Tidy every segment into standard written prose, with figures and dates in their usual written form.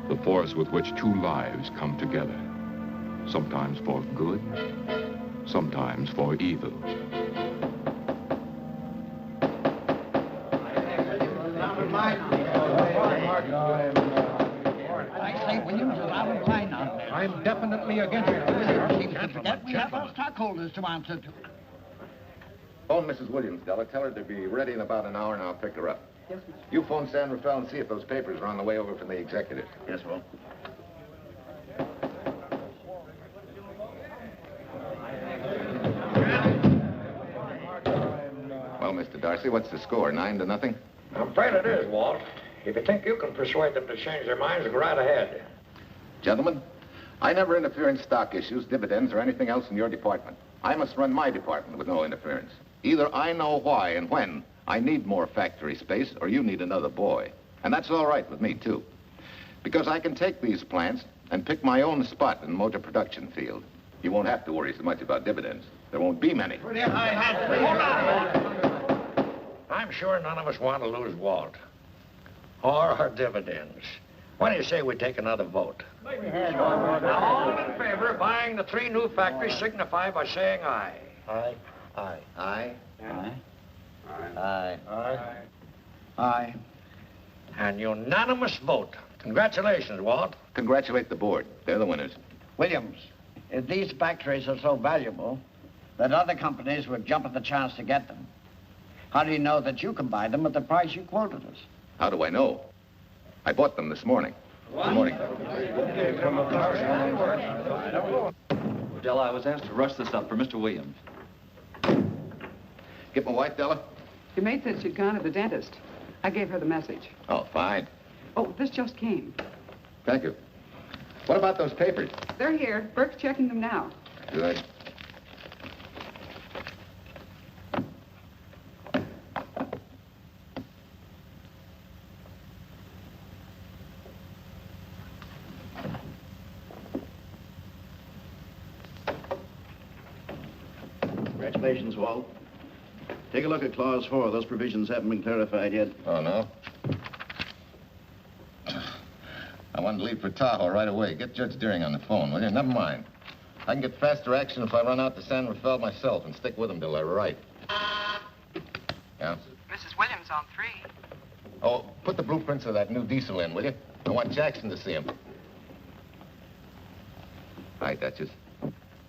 The force with which two lives come together. Sometimes for good, sometimes for evil. I say, Williams, is out of line on this. I'm definitely against it. Seems to forget we have our stockholders to answer to. Phone Mrs. Williams, Della. Tell her to be ready in about an hour, and I'll pick her up. Yes, sir. You phone San Rafael and see if those papers are on the way over from the executive. Yes, well. Well, Mr. Darcy, what's the score? 9-0? I'm afraid it is, Walt. If you think you can persuade them to change their minds, go right ahead. Gentlemen, I never interfere in stock issues, dividends, or anything else in your department. I must run my department with no interference. Either I know why and when I need more factory space, or you need another boy. And that's all right with me, too. Because I can take these plants and pick my own spot in the motor production field. You won't have to worry so much about dividends. There won't be many. Hold on. I'm sure none of us want to lose Walt. Or our dividends. What do you say we take another vote? Now, all in favor of buying the 3 new factories signify by saying aye. Aye. Aye. Aye. Aye. Aye. Aye. Aye. An unanimous vote. Congratulations, Walt. Congratulate the board. They're the winners. Williams, if these factories are so valuable that other companies would jump at the chance to get them, how do you know that you can buy them at the price you quoted us? How do I know? I bought them this morning. What? Good morning. Della, I was asked to rush this up for Mr. Williams. Get my wife, Della? Your maid said she'd gone to the dentist. I gave her the message. Oh, fine. Oh, this just came. Thank you. What about those papers? They're here. Burke's checking them now. Good. Congratulations, Walt. Take a look at Clause 4. Those provisions haven't been clarified yet. Oh, no? I wanted to leave for Tahoe right away. Get Judge Deering on the phone, will you? Never mind. I can get faster action if I run out to San Rafael myself and stick with him till I write. Yeah? Mrs. Williams on 3. Oh, put the blueprints of that new diesel in, will you? I want Jackson to see him. Hi, Duchess.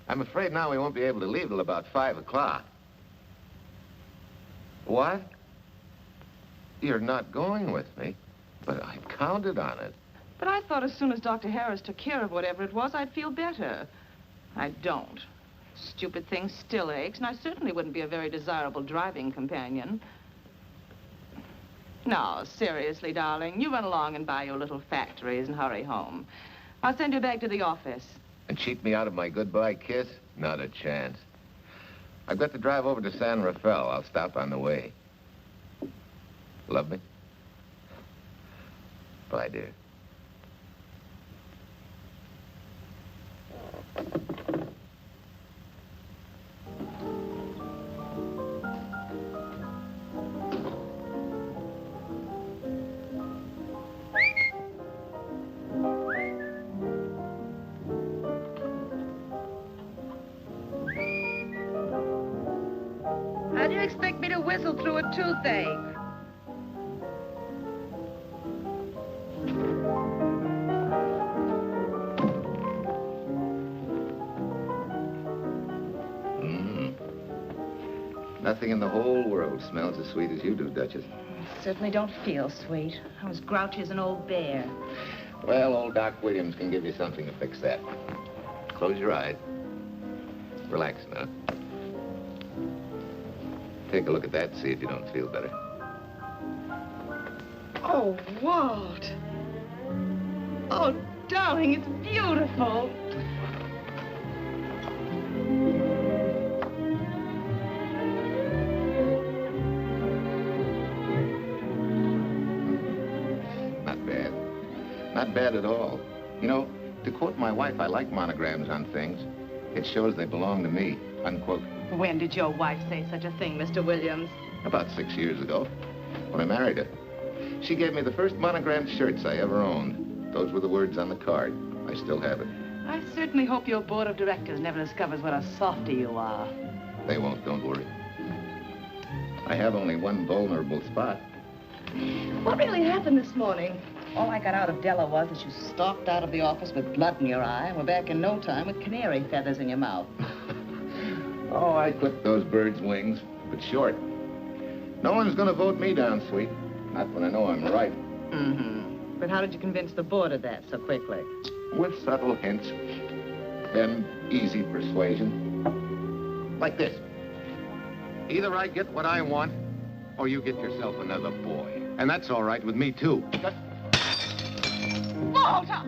I'm afraid now we won't be able to leave till about 5 o'clock. What? You're not going with me, but I counted on it. But I thought as soon as Dr. Harris took care of whatever it was, I'd feel better. I don't. Stupid thing still aches, and I certainly wouldn't be a very desirable driving companion. No, seriously, darling, you run along and buy your little factories and hurry home. I'll send you back to the office. And cheat me out of my goodbye kiss? Not a chance. I've got to drive over to San Rafael. I'll stop on the way. Love me? Bye, dear. How do you expect me to whistle through a toothache? Nothing in the whole world smells as sweet as you do, Duchess. Certainly don't feel sweet. I was grouchy as an old bear. Well, old Doc Williams can give you something to fix that. Close your eyes. Relax now. Take a look at that and see if you don't feel better. Oh, Walt. Oh, darling, it's beautiful. Not bad. Not bad at all. You know, to quote my wife, I like monograms on things. It shows they belong to me, unquote. When did your wife say such a thing, Mr. Williams? About 6 years ago, when I married her. She gave me the first monogrammed shirts I ever owned. Those were the words on the card. I still have it. I certainly hope your board of directors never discovers what a softy you are. They won't, don't worry. I have only one vulnerable spot. What really happened this morning? All I got out of Della was that you stalked out of the office with blood in your eye and were back in no time with canary feathers in your mouth. Oh, I clipped those birds' wings, but short. No one's gonna vote me down, sweet. Not when I know I'm right. Mm-hmm. But how did you convince the board of that so quickly? With subtle hints and easy persuasion. Like this. Either I get what I want, or you get yourself another boy. And that's all right with me, too. Walter!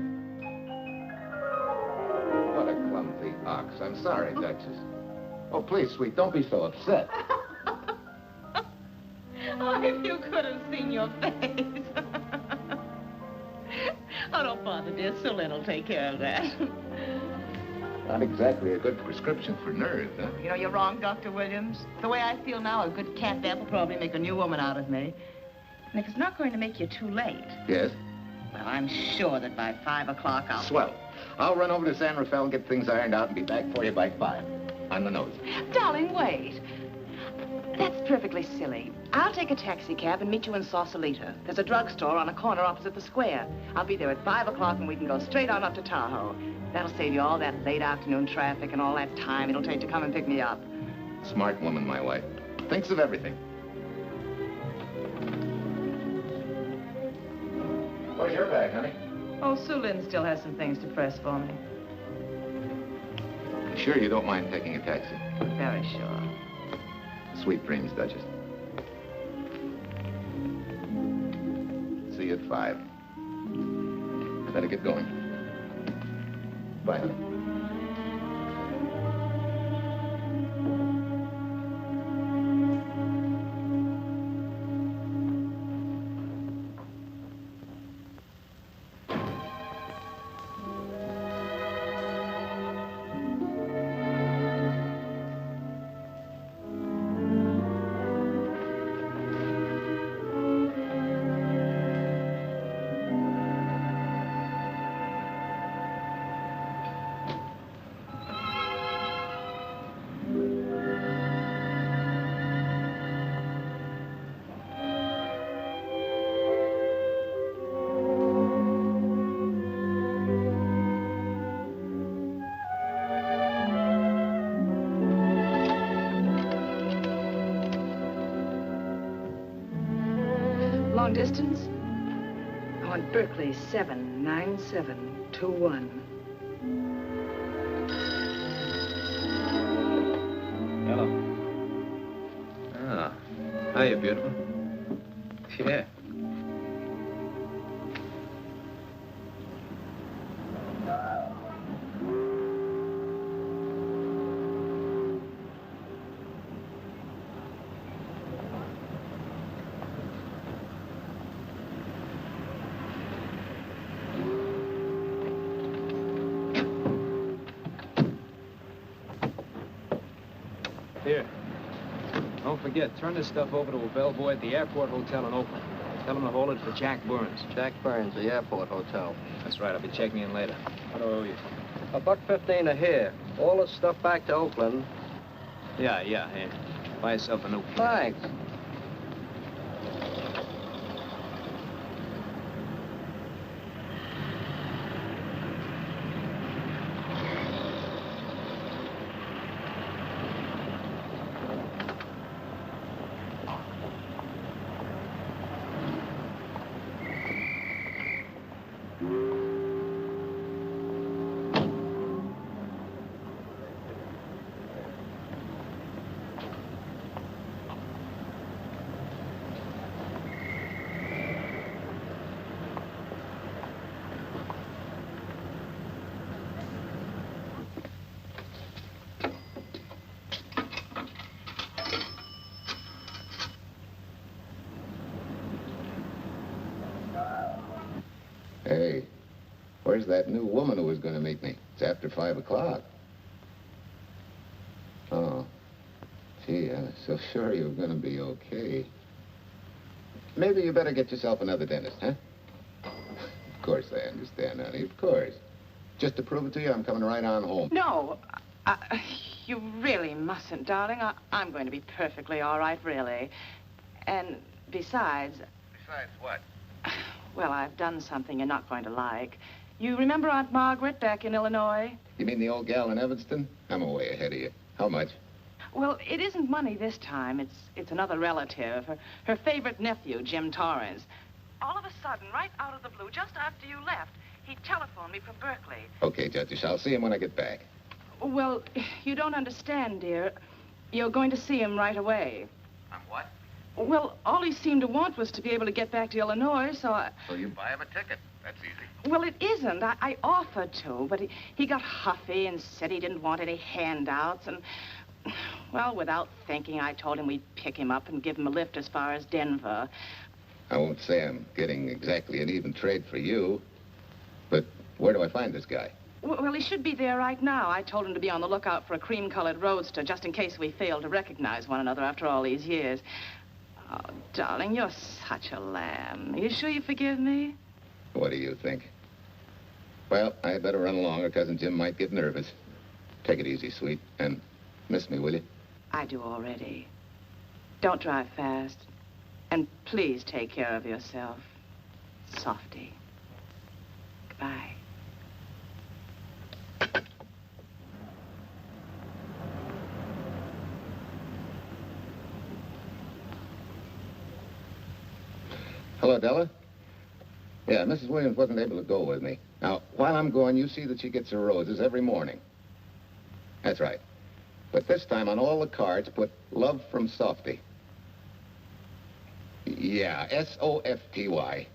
What a clumsy ox. I'm sorry, Duchess. Oh, please, sweet, don't be so upset. Oh, if you could have seen your face. Oh, don't bother, dear. Celine will take care of that. Not exactly a good prescription for nerves, huh? You know, you're wrong, Dr. Williams. The way I feel now, a good catnap will probably make a new woman out of me. And if it's not going to make you too late... Yes? Well, I'm sure that by 5 o'clock I'll... Swell. I'll run over to San Rafael and get things ironed out and be back for you by 5. On the nose. Darling, wait. That's perfectly silly. I'll take a taxi cab and meet you in Sausalito. There's a drugstore on a corner opposite the square. I'll be there at 5 o'clock and we can go straight on up to Tahoe. That'll save you all that late afternoon traffic and all that time it'll take to come and pick me up. Smart woman, my wife. Thinks of everything. Where's your bag, honey? Oh, Sue Lynn still has some things to press for me. Sure you don't mind taking a taxi? Very sure. Sweet dreams, Duchess. See you at 5. I better get going. Bye, honey. Long distance? I want Berkeley 79721. Hello. Ah. Hiya, beautiful. Yeah. Here. Don't forget, turn this stuff over to a bellboy at the airport hotel in Oakland. Tell him to hold it for Jack Burns. Jack Burns, the airport hotel. That's right, I'll be checking in later. What do I owe you? $1.15 a hair. All this stuff back to Oakland. Yeah, here. Buy yourself a new... Thanks. Hey, where's that new woman who was going to meet me? It's after 5 o'clock. Oh. Gee, I was so sure you were going to be okay. Maybe you better get yourself another dentist, huh? Of course I understand, honey, of course. Just to prove it to you, I'm coming right on home. No, you really mustn't, darling. I'm going to be perfectly all right, really. And besides... Besides what? Well, I've done something you're not going to like. You remember Aunt Margaret back in Illinois? You mean the old gal in Evanston? I'm way ahead of you. How much? Well, it isn't money this time. It's another relative. Her favorite nephew, Jim Torrance. All of a sudden, right out of the blue, just after you left, he telephoned me from Berkeley. Okay, Judge, I'll see him when I get back. Well, you don't understand, dear. You're going to see him right away. I'm what? Well, all he seemed to want was to be able to get back to Illinois, so I... So you buy him a ticket. That's easy. Well, it isn't. I offered to, but he got huffy and said he didn't want any handouts, and... Well, without thinking, I told him we'd pick him up and give him a lift as far as Denver. I won't say I'm getting exactly an even trade for you, but where do I find this guy? Well, he should be there right now. I told him to be on the lookout for a cream-colored roadster, just in case we fail to recognize one another after all these years. Oh, darling, you're such a lamb. Are you sure you forgive me? What do you think? Well, I better run along or Cousin Jim might get nervous. Take it easy, sweet, and miss me, will you? I do already. Don't drive fast. And please take care of yourself. Softy. Goodbye. Hello, Della? Yeah, Mrs. Williams wasn't able to go with me. Now, while I'm going, you see that she gets her roses every morning. That's right. But this time on all the cards, put love from Softy. Yeah, S-O-F-T-Y.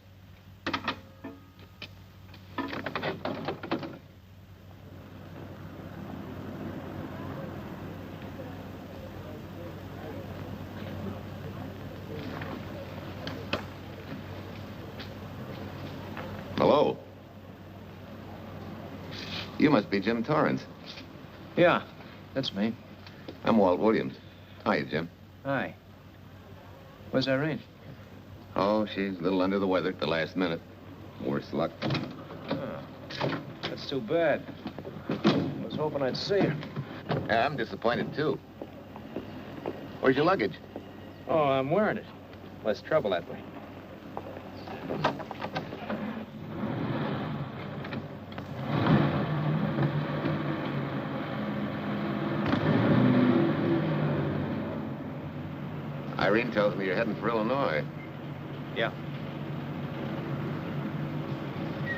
Hello. You must be Jim Torrance. Yeah, that's me. I'm Walt Williams. Hi, Jim. Hi. Where's Irene? Oh, she's a little under the weather at the last minute. Worse luck. Oh, that's too bad. I was hoping I'd see her. Yeah, I'm disappointed, too. Where's your luggage? Oh, I'm wearing it. Less trouble that way. Irene tells me you're heading for Illinois. Yeah.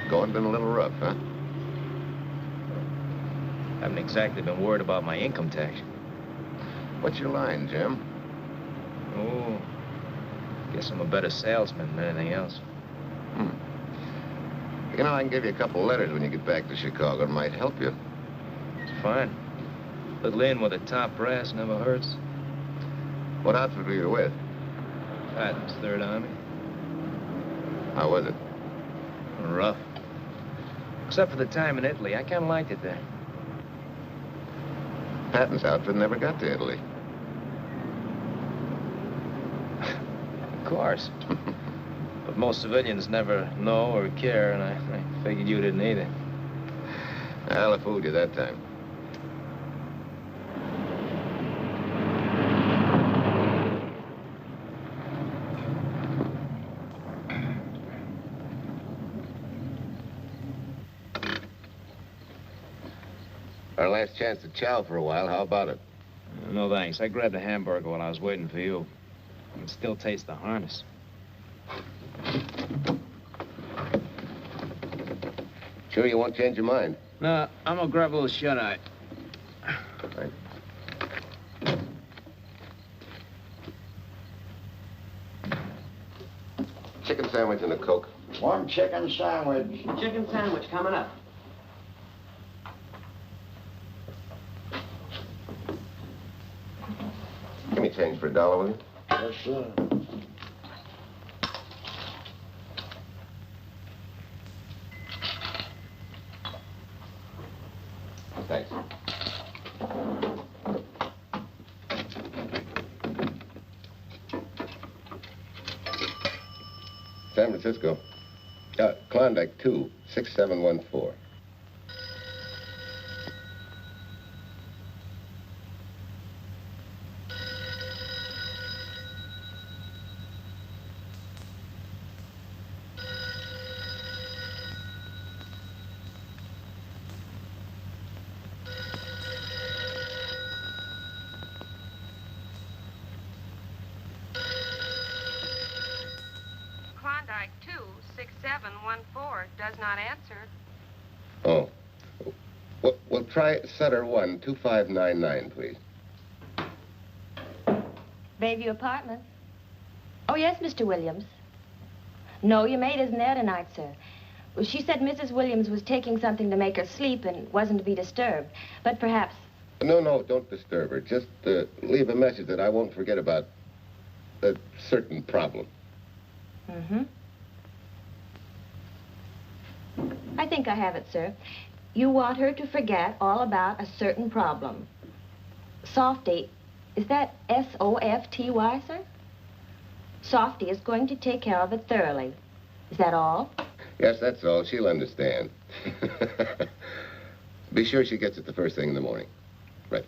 Going been a little rough, huh? Haven't exactly been worried about my income tax. What's your line, Jim? Oh, guess I'm a better salesman than anything else. You know, I can give you a couple letters when you get back to Chicago. It might help you. It's fine. Little in with the top brass never hurts. What outfit were you with? Patton's Third Army. How was it? Rough. Except for the time in Italy. I kind of liked it there. Patton's outfit never got to Italy. Of course. But most civilians never know or care, and I figured you didn't either. Well, I fooled you that time. Our last chance to chow for a while. How about it? No, thanks. I grabbed a hamburger while I was waiting for you. I can still taste the harness. Sure you won't change your mind? No, I'm gonna grab a little shut-eye. Right. Chicken sandwich and a Coke. One chicken sandwich. Chicken sandwich coming up. Give me change for $1, will you? Yes, sir. Thanks. San Francisco. Klondike 2, 6714. Klondike 26714 does not answer. Oh. Well, try Sutter 1, 2599, please. Bayview Apartments. Oh, yes, Mr. Williams. No, your maid isn't there tonight, sir. Well, she said Mrs. Williams was taking something to make her sleep and wasn't to be disturbed. But perhaps... No, don't disturb her. Just leave a message that I won't forget about a certain problem. Mm-hmm. I think I have it, sir. You want her to forget all about a certain problem. Softy, is that S-O-F-T-Y, sir? Softy is going to take care of it thoroughly. Is that all? Yes, that's all. She'll understand. Be sure she gets it the first thing in the morning. Right.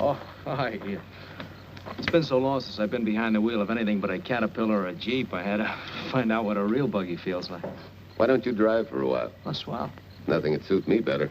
Oh, hi. It's been so long since I've been behind the wheel of anything but a Caterpillar or a Jeep, I had to find out what a real buggy feels like. Why don't you drive for a while? Oh, swell. Nothing would suit me better.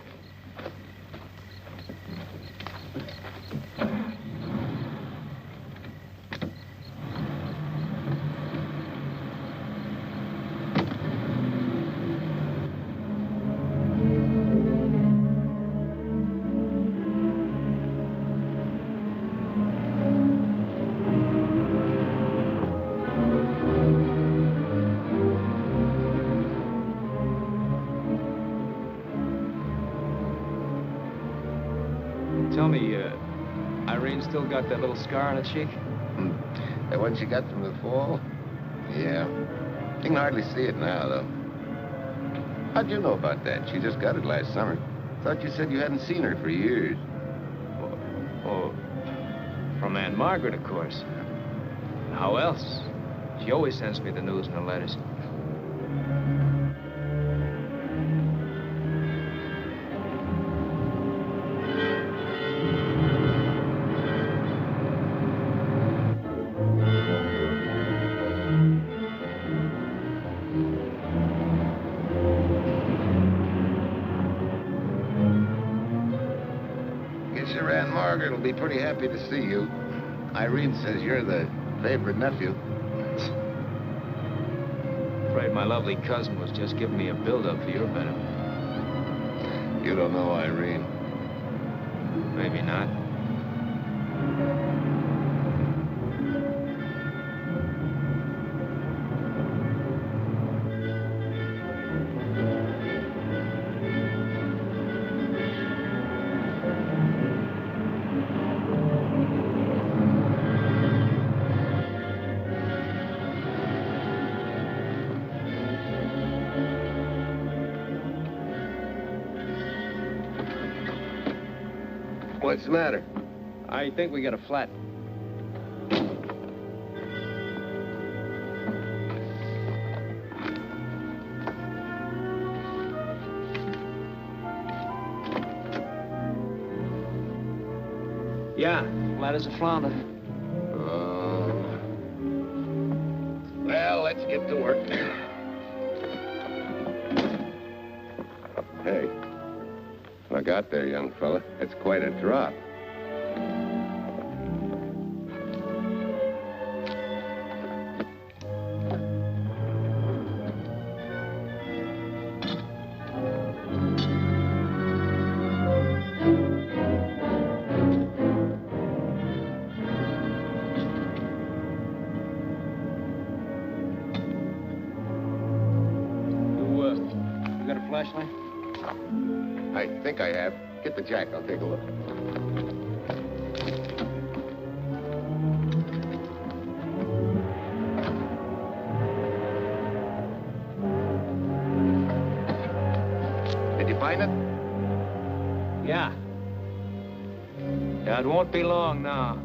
Tell me, Irene still got that little scar on her cheek? That one she got from the fall? Yeah. You can hardly see it now, though. How'd you know about that? She just got it last summer. Thought you said you hadn't seen her for years. Oh, from Aunt Margaret, of course. How else? She always sends me the news in her letters. Margaret will be pretty happy to see you. Irene says you're the favorite nephew. Afraid my lovely cousin was just giving me a build-up for your benefit. You don't know Irene. Maybe not. What's the matter? I think we got a flat. Yeah, flat as a flounder. Well, let's get to work. Hey, look out there, young fella. It's quite a drop. Flashlight? I think I have. Get the jack. I'll take a look. Did you find it? Yeah. Yeah, it won't be long now.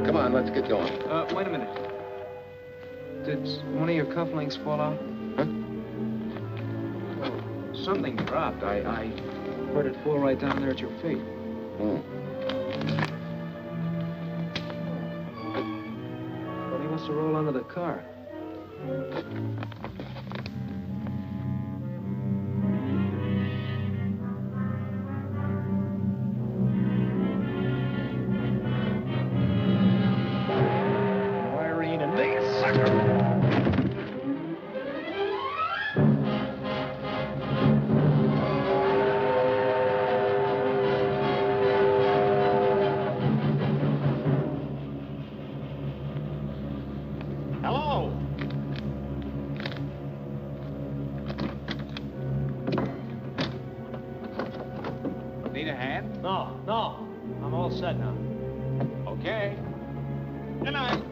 Come on, let's get going. Wait a minute. Did one of your cufflinks fall out? Huh? Well, something dropped. I heard it fall right down there at your feet. Well, he must have rolled under the car. Need a hand? No. I'm all set now. Okay. Good night.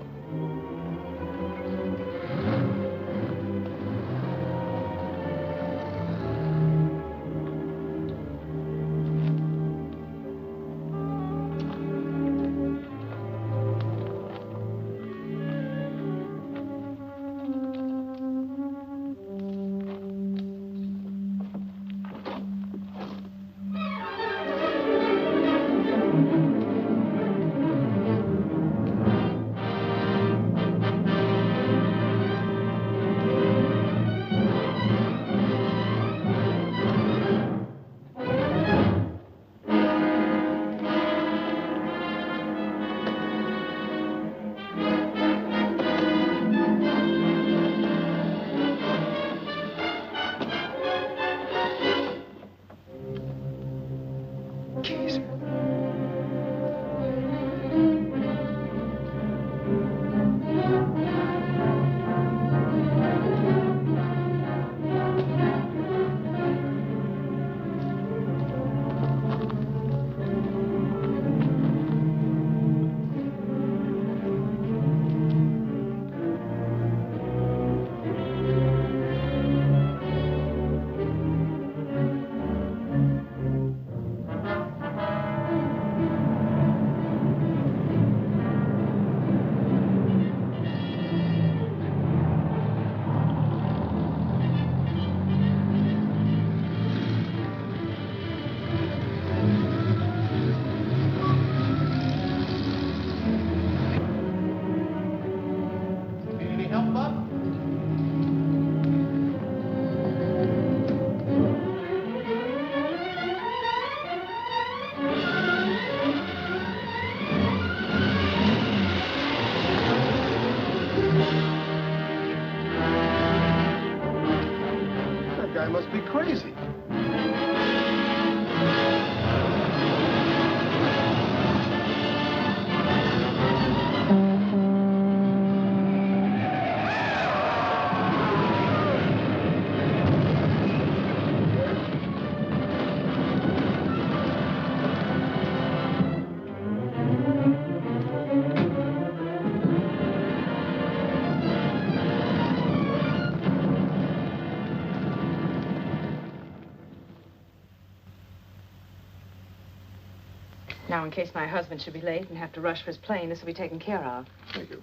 Now, in case my husband should be late and have to rush for his plane, this will be taken care of. Thank you.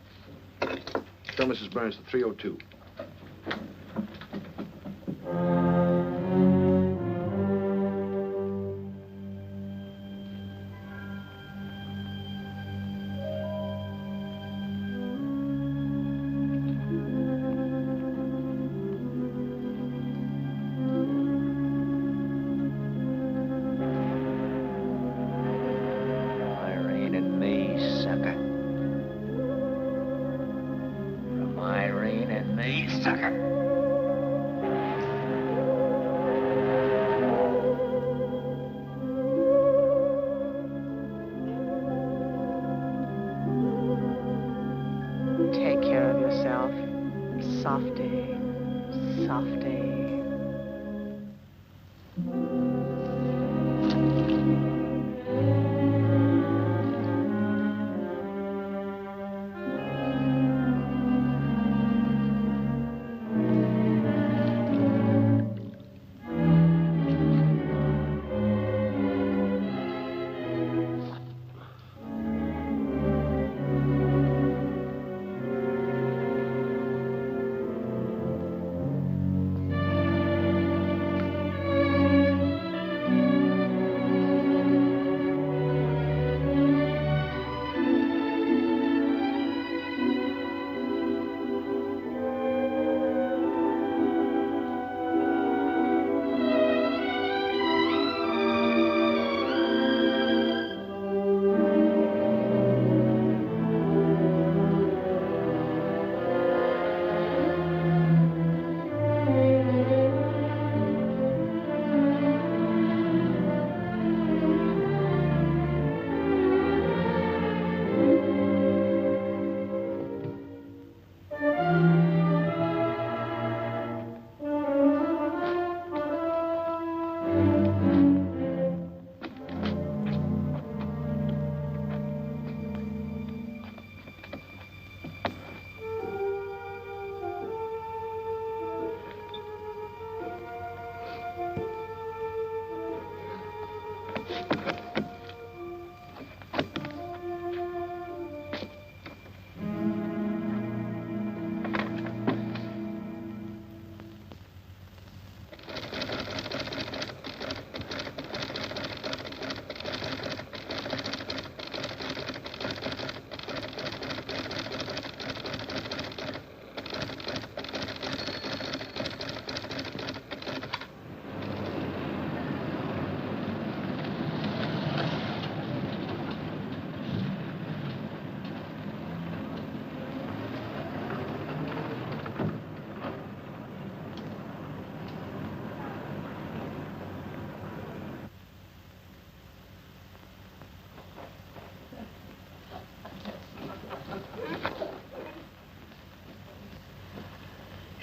Tell Mrs. Burns the 302. Take care of yourself. Softy. Softy.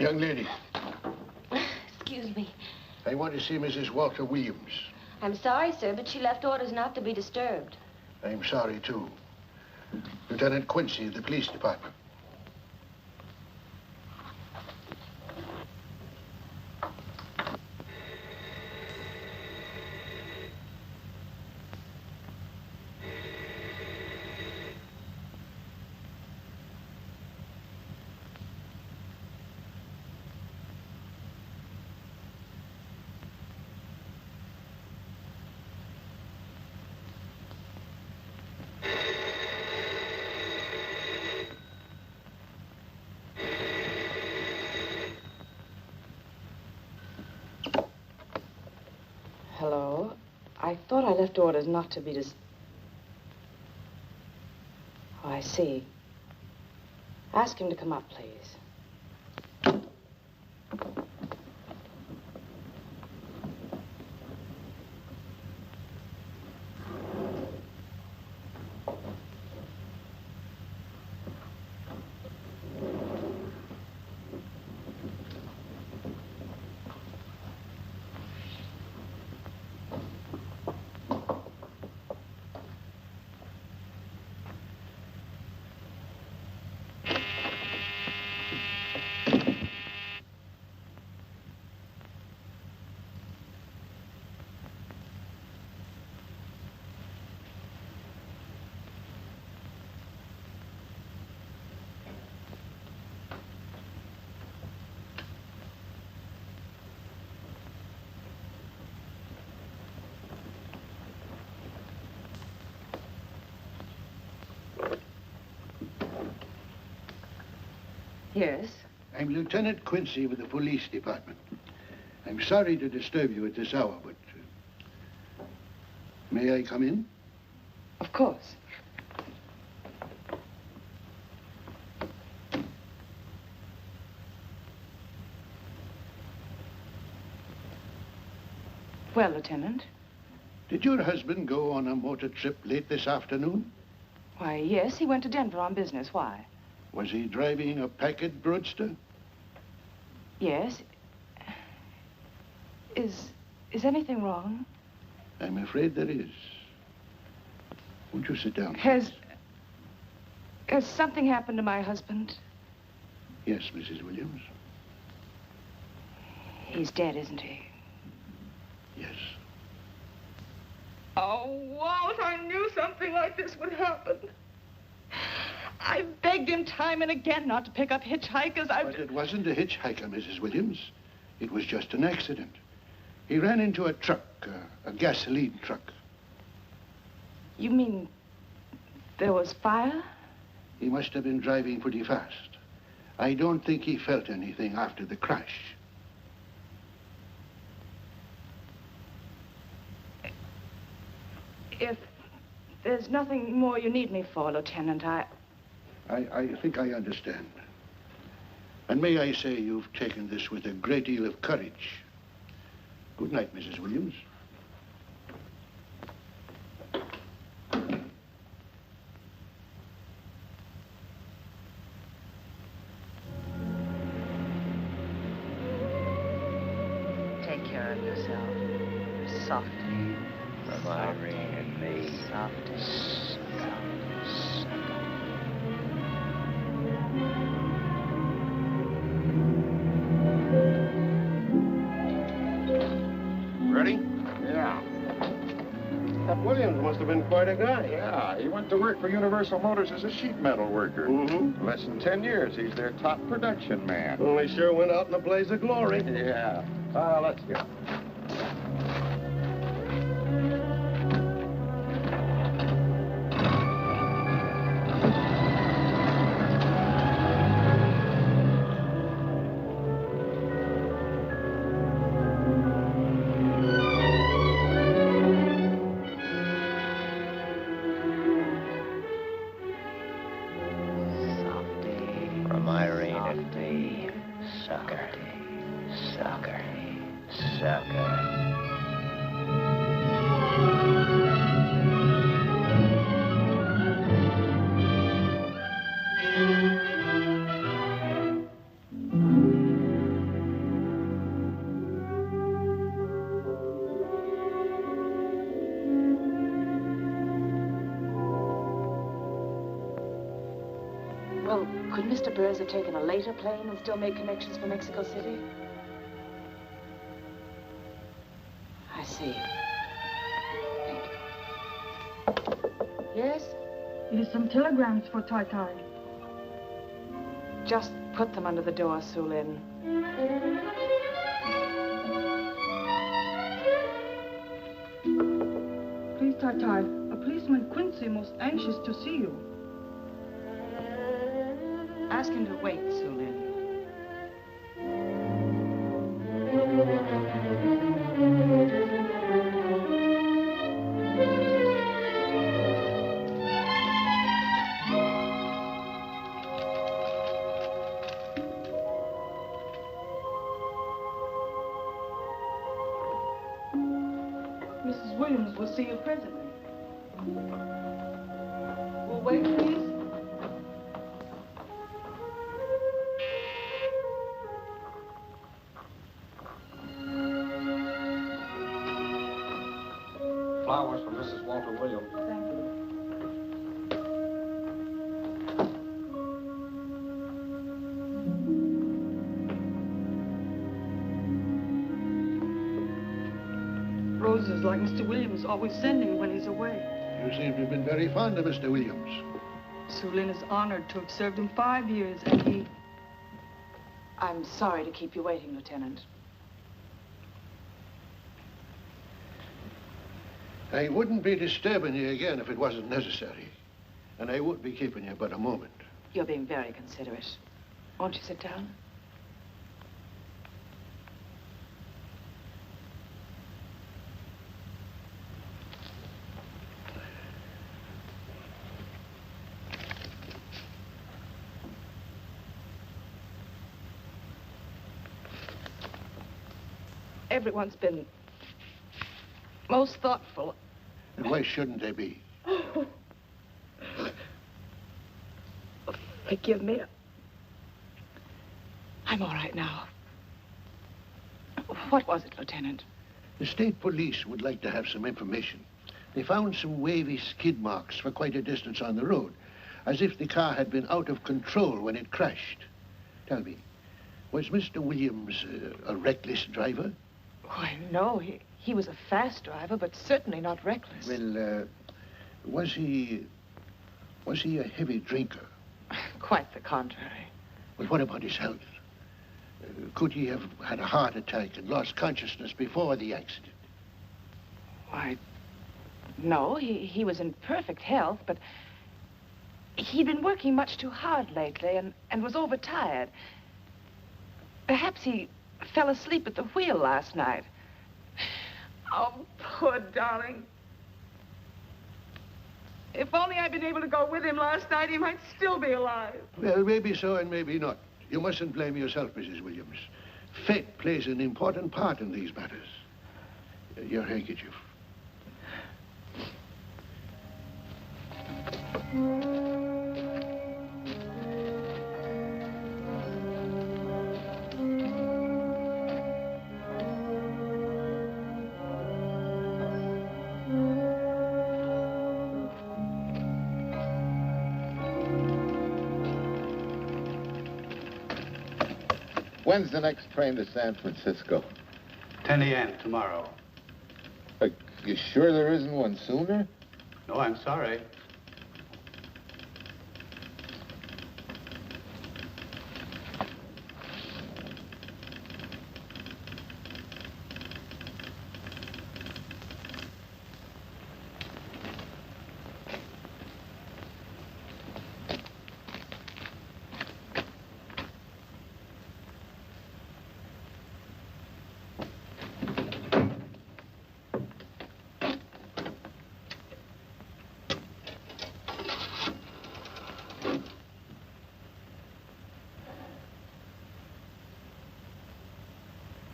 Young lady, Excuse me. I want to see Mrs. Walter Williams. I'm sorry, sir, but she left orders not to be disturbed. I'm sorry, too. Lieutenant Quincy of the police department. Hello? I thought I left orders not to be Oh, I see. Ask him to come up, please. Yes? I'm Lieutenant Quincy with the police department. I'm sorry to disturb you at this hour, but... may I come in? Of course. Well, Lieutenant? Did your husband go on a motor trip late this afternoon? Why, yes, he went to Denver on business. Why? Was he driving a Packard roadster? Yes. Is anything wrong? I'm afraid there is. Won't you sit down? Has something happened to my husband? Yes, Mrs. Williams. He's dead, isn't he? Yes. Oh, Walt, I knew something like this would happen. I begged him time and again not to pick up hitchhikers. But it wasn't a hitchhiker, Mrs. Williams. It was just an accident. He ran into a truck, a gasoline truck. You mean there was fire? He must have been driving pretty fast. I don't think he felt anything after the crash. If there's nothing more you need me for, Lieutenant, I think I understand. And may I say you've taken this with a great deal of courage. Good night, Mrs. Williams. Take care of yourself. Softly. From Irene and me. Softly. Ready? Yeah. That Williams must have been quite a guy. Yeah, he went to work for Universal Motors as a sheet metal worker. Mm-hmm. Less than 10 years, he's their top production man. Well, he sure went out in a blaze of glory. Yeah. Let's go. From Irene and me. Sucker. Sucker. Sucker. Well, could Mr. Burrs have taken a later plane and still made connections for Mexico City? I see. Thank you. Yes? It is some telegrams for Tai Tai. Just put them under the door, Sulin. Please, Tai Tai, a policeman Quincy most anxious to see you. Ask him to wait, Sulin. Mrs. Williams will see you presently. Will wait, please. Flowers for Mrs. Walter Williams. Thank you. Roses like Mr. Williams always sending when he's away. You seem to have been very fond of Mr. Williams. Sulin is honored to have served him 5 years, and he... I'm sorry to keep you waiting, Lieutenant. I wouldn't be disturbing you again if it wasn't necessary. And I won't be keeping you but a moment. You're being very considerate. Won't you sit down? Everyone's been most thoughtful. And why shouldn't they be? Forgive me. I'm all right now. What was it, Lieutenant? The state police would like to have some information. They found some wavy skid marks for quite a distance on the road, as if the car had been out of control when it crashed. Tell me, was Mr. Williams a reckless driver? Why, no. He was a fast driver, but certainly not reckless. Well, was he a heavy drinker? Quite the contrary. Well, what about his health? Could he have had a heart attack and lost consciousness before the accident? Why, no. He was in perfect health, but he'd been working much too hard lately and was overtired. Perhaps he fell asleep at the wheel last night. Oh, poor darling. If only I'd been able to go with him last night, he might still be alive. Well, maybe so and maybe not. You mustn't blame yourself, Mrs. Williams. Fate plays an important part in these matters. Your handkerchief. When's the next train to San Francisco? 10 a.m. tomorrow. You sure there isn't one sooner? No, I'm sorry.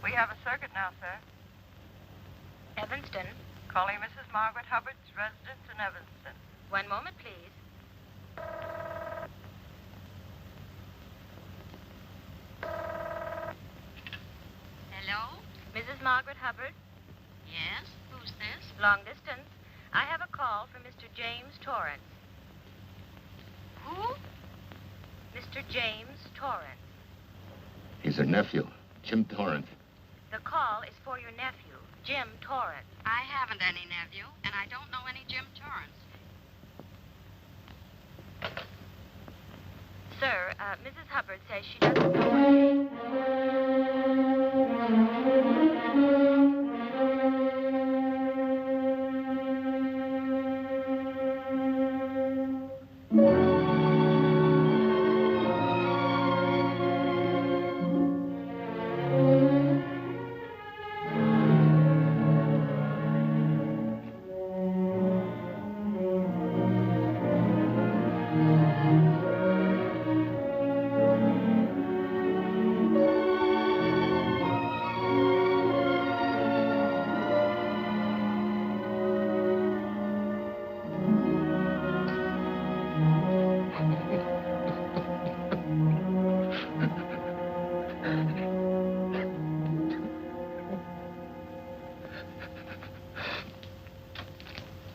We have a circuit now, sir. Evanston. Calling Mrs. Margaret Hubbard's residence in Evanston. One moment, please. Hello? Mrs. Margaret Hubbard? Yes? Who's this? Long distance. I have a call from Mr. James Torrance. Who? Mr. James Torrance. He's her nephew, Jim Torrance. The call is for your nephew, Jim Torrance. I haven't any nephew, and I don't know any Jim Torrance. Sir, Mrs. Hubbard says she doesn't know.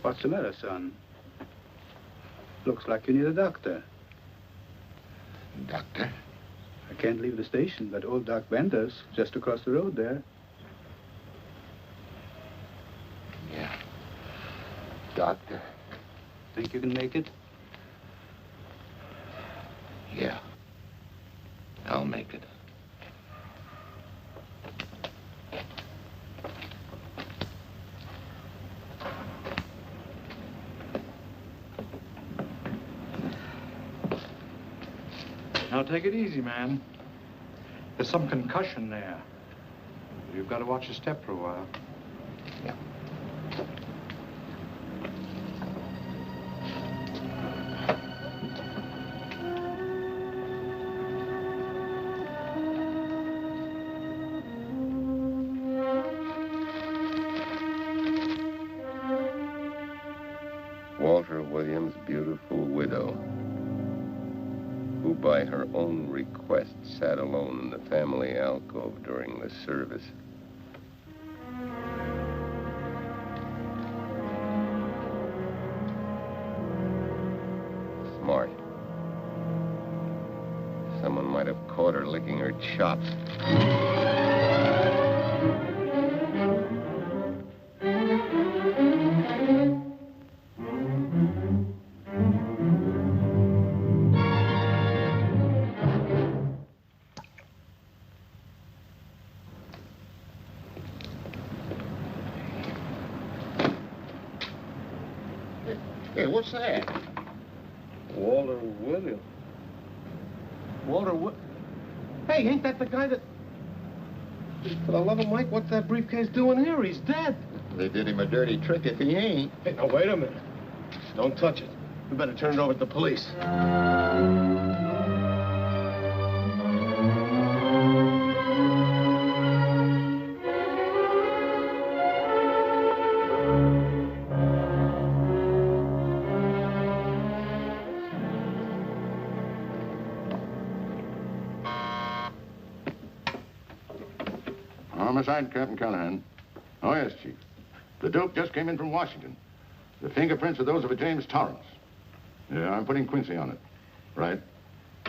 What's the matter, son? Looks like you need a doctor. Doctor? I can't leave the station, but old Doc Bender's just across the road there. Yeah. Doctor? Think you can make it? Yeah. I'll make it. Now, take it easy, man. There's some concussion there. You've got to watch your step for a while. Yeah. Walter Williams' beautiful widow, who by her own request sat alone in the family alcove during the service. Smart. Someone might have caught her licking her chops. Hey, what's that? Walter Williams. Hey, ain't that the guy that... For the love of Mike, what's that briefcase doing here? He's dead. They did him a dirty trick if he ain't. Hey, now, wait a minute. Don't touch it. We better turn it over to the police. Homicide, Captain Callahan. Oh, yes, Chief. The dope just came in from Washington. The fingerprints are those of a James Torrance. Yeah, I'm putting Quincy on it. Right.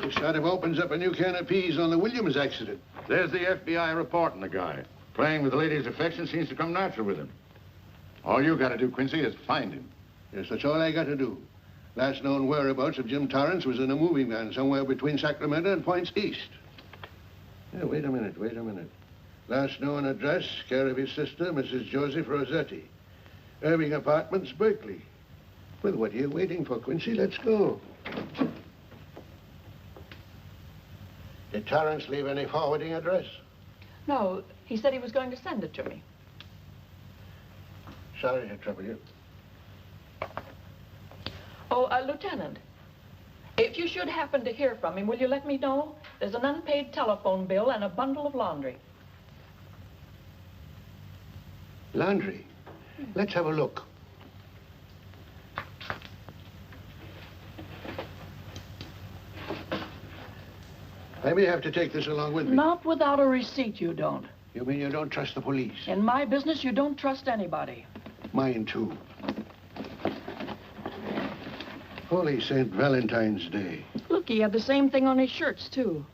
This sort of opens up a new can of peas on the Williams accident. There's the FBI reporting the guy. Playing with the lady's affection seems to come natural with him. All you got to do, Quincy, is find him. Yes, that's all I got to do. Last known whereabouts of Jim Torrance was in a moving van somewhere between Sacramento and Points East. Yeah, wait a minute. Last known address, care of his sister, Mrs. Joseph Rossetti. Irving Apartments, Berkeley. Well, what are you waiting for, Quincy? Let's go. Did Torrance leave any forwarding address? No, he said he was going to send it to me. Sorry to trouble you. Oh, Lieutenant, if you should happen to hear from him, will you let me know? There's an unpaid telephone bill and a bundle of laundry. Laundry? Let's have a look. I may have to take this along with me. Not without a receipt, you don't. You mean you don't trust the police? In my business, you don't trust anybody. Mine, too. Holy St. Valentine's Day. Look, he had the same thing on his shirts, too.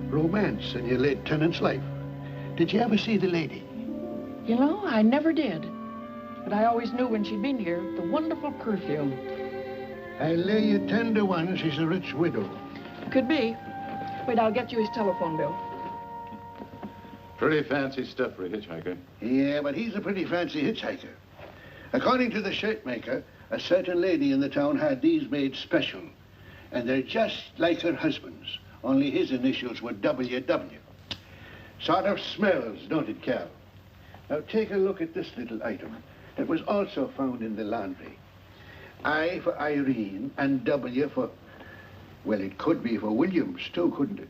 Romance in your late tenant's life. Did you ever see the lady? You know, I never did. But I always knew when she'd been here, the wonderful perfume. I'll lay you 10 to 1 she's a rich widow. Could be. Wait, I'll get you his telephone bill. Pretty fancy stuff for a hitchhiker. Yeah, but he's a pretty fancy hitchhiker. According to the shirt maker, a certain lady in the town had these made special. And they're just like her husband's. Only his initials were WW. Sort of smells, don't it, Cal? Now, take a look at this little item that was also found in the laundry. I for Irene and W for... Well, it could be for Williams, too, couldn't it?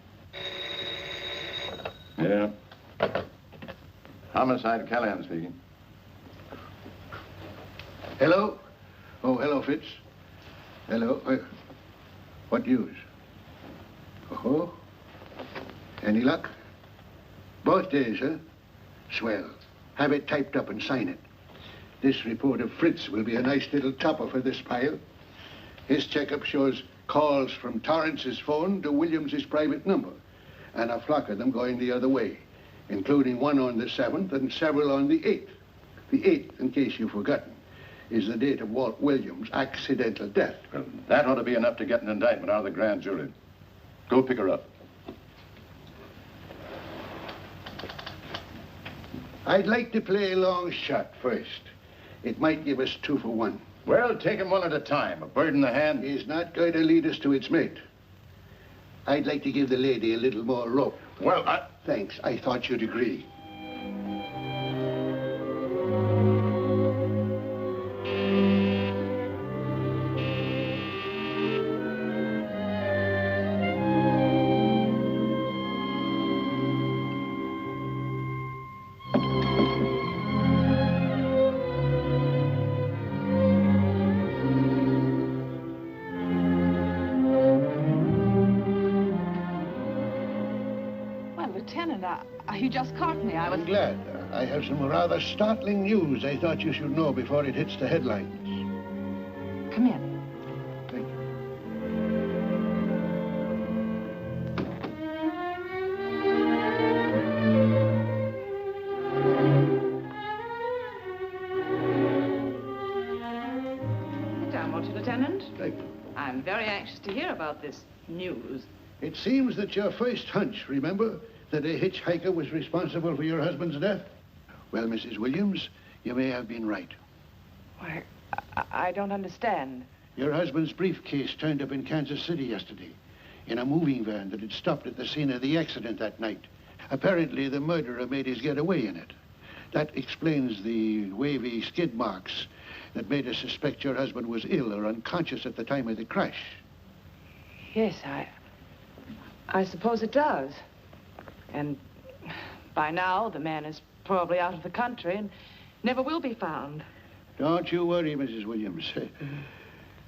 Yeah. Homicide, Callahan speaking. Hello? Oh, hello, Fitz. Hello. What news? Oh? Any luck? Both days, huh? Swell. Have it typed up and sign it. This report of Fritz will be a nice little topper for this pile. His checkup shows calls from Torrance's phone to Williams's private number, and a flock of them going the other way, including one on the 7th and several on the 8th. The 8th, in case you've forgotten, is the date of Walt Williams' accidental death. Well, that ought to be enough to get an indictment out of the grand jury. Go pick her up. I'd like to play a long shot first. It might give us 2 for 1. Well, take him one at a time. A bird in the hand is not going to lead us to its mate. I'd like to give the lady a little more rope. Well, Thanks. I thought you'd agree. You just caught me. I'm glad. I have some rather startling news I thought you should know before it hits the headlines. Come in. Thank you. Sit down, won't you, Lieutenant? Thank you. I'm very anxious to hear about this news. It seems that your first hunch, remember, that a hitchhiker was responsible for your husband's death? Well, Mrs. Williams, you may have been right. Why, I don't understand. Your husband's briefcase turned up in Kansas City yesterday in a moving van that had stopped at the scene of the accident that night. Apparently, the murderer made his getaway in it. That explains the wavy skid marks that made us suspect your husband was ill or unconscious at the time of the crash. Yes, I suppose it does. And by now, the man is probably out of the country and never will be found. Don't you worry, Mrs. Williams.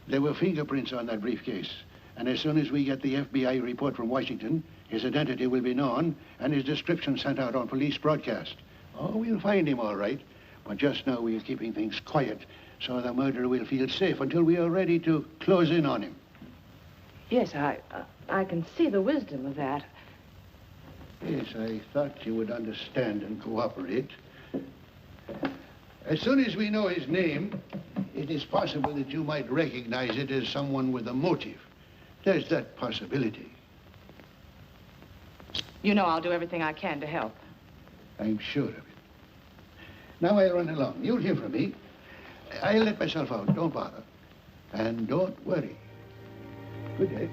There were fingerprints on that briefcase. And as soon as we get the FBI report from Washington, his identity will be known and his description sent out on police broadcast. Oh, we'll find him all right. But just now we're keeping things quiet so the murderer will feel safe until we are ready to close in on him. Yes, I can see the wisdom of that. Yes, I thought you would understand and cooperate. As soon as we know his name, it is possible that you might recognize it as someone with a motive. There's that possibility. You know I'll do everything I can to help. I'm sure of it. Now I'll run along. You'll hear from me. I'll let myself out. Don't bother. And don't worry. Good day.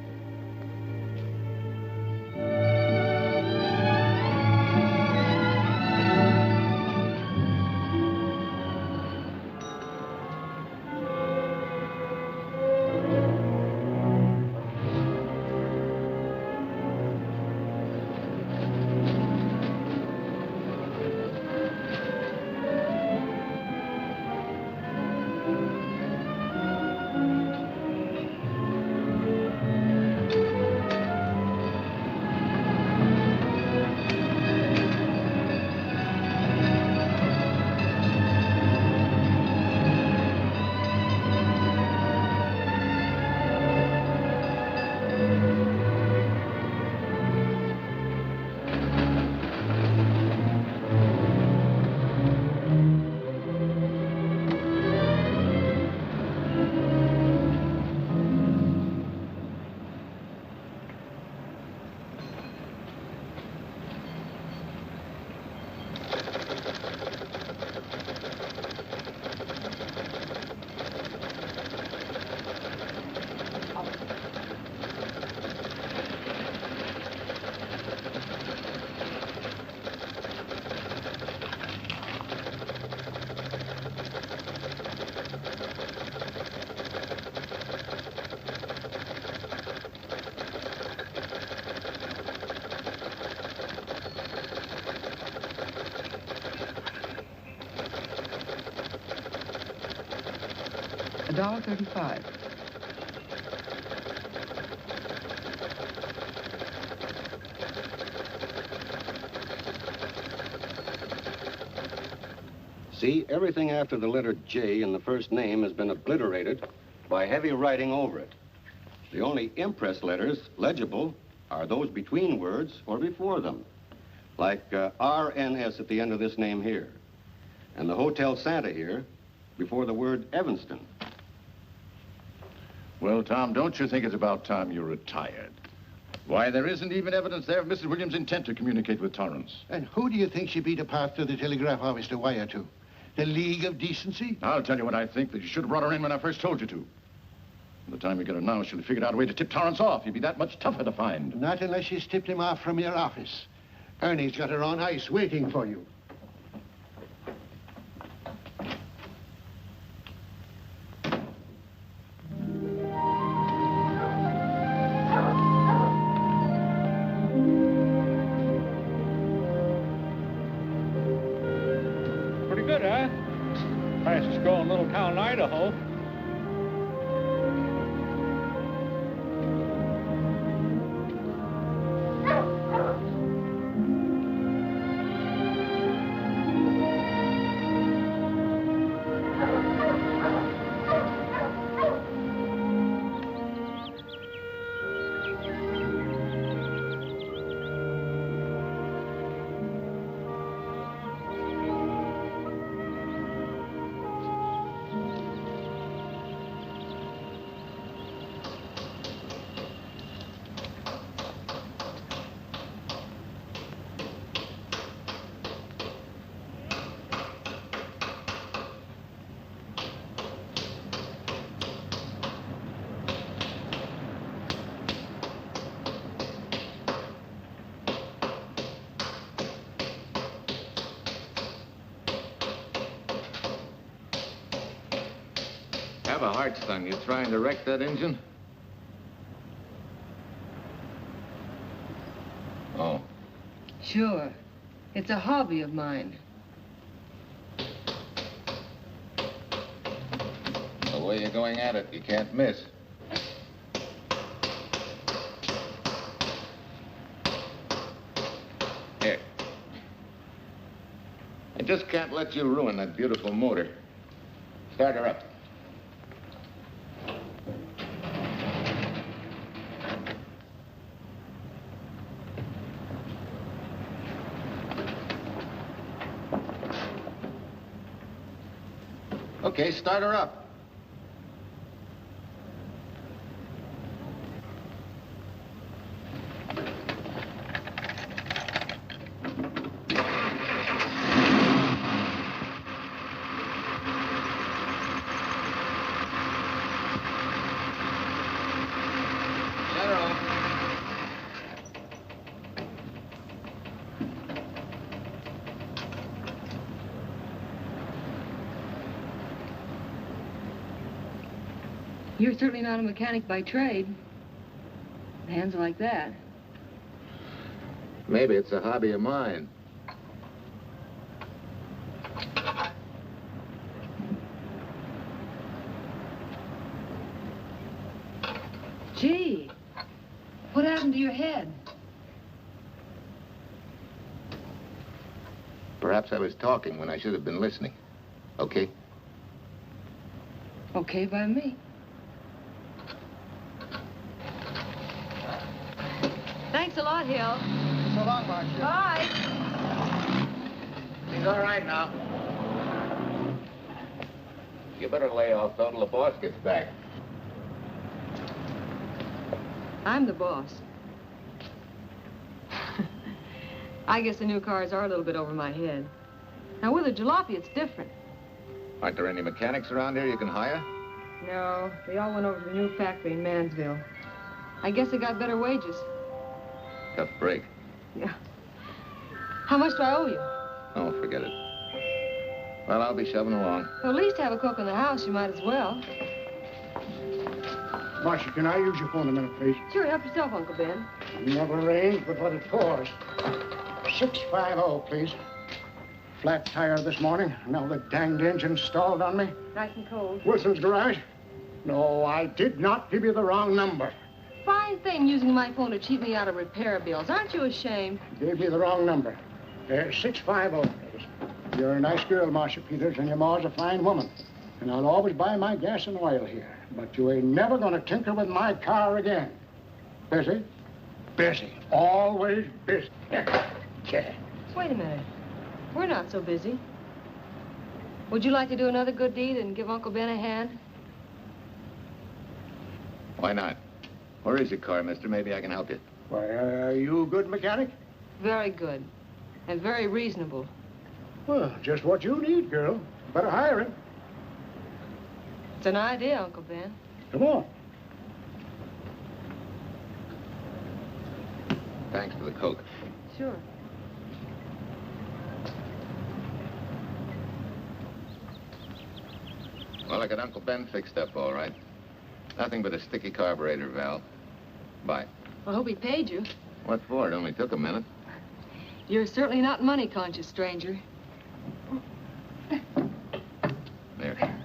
$1.35. See, everything after the letter J in the first name has been obliterated by heavy writing over it. The only impress letters legible are those between words or before them, like RNS at the end of this name here, and the Hotel Santa here before the word Evanston. Well, Tom, don't you think it's about time you retired? Why, there isn't even evidence there of Mrs. Williams' intent to communicate with Torrance. And who do you think should be the path to the telegraph office to wire to? The League of Decency? I'll tell you what I think, that you should have brought her in when I first told you to. By the time we get her now, she'll have figured out a way to tip Torrance off. He'd be that much tougher to find. Not unless she's tipped him off from your office. Ernie's got her on ice waiting for you. Pretty good, huh? Fastest growing little town in Idaho. Have a heart, son. You trying to wreck that engine? Oh. Sure. It's a hobby of mine. The way you're going at it, you can't miss. Here. I just can't let you ruin that beautiful motor. Start her up. Okay, start her up. Shut her off. You're certainly not a mechanic by trade. Hands like that. Maybe it's a hobby of mine. Gee, what happened to your head? Perhaps I was talking when I should have been listening. Okay? Okay by me. Thanks a lot, Hill. So long, Marcia. Bye. He's all right now. You better lay off till the boss gets back. I'm the boss. I guess the new cars are a little bit over my head. Now, with a jalopy, it's different. Aren't there any mechanics around here you can hire? No, they all went over to the new factory in Mansville. I guess they got better wages. Tough break. Yeah. How much do I owe you? Oh, forget it. Well, I'll be shoving along. Well, at least have a cook in the house. You might as well. Marcia, can I use your phone a minute, please? Sure, help yourself, Uncle Ben. Never rains but what it pours. 650, please. Flat tire this morning. Now the danged engine stalled on me. Nice and cold. Wilson's garage? No, I did not give you the wrong number. Fine thing using my phone to cheat me out of repair bills. Aren't you ashamed? Gave me the wrong number. 650, please. You're a nice girl, Marcia Peters, and your ma's a fine woman. And I'll always buy my gas and oil here. But you ain't never gonna tinker with my car again. Busy? Busy. Always busy. Wait a minute. We're not so busy. Would you like to do another good deed and give Uncle Ben a hand? Why not? Where is your car, mister? Maybe I can help you. Why, are you a good mechanic? Very good. And very reasonable. Well, just what you need, girl. Better hire him. It's an idea, Uncle Ben. Come on. Thanks for the Coke. Sure. Well, I got Uncle Ben fixed up all right. Nothing but a sticky carburetor valve. Bye. I hope he paid you. What for? It only took a minute. You're certainly not money conscious, stranger. There.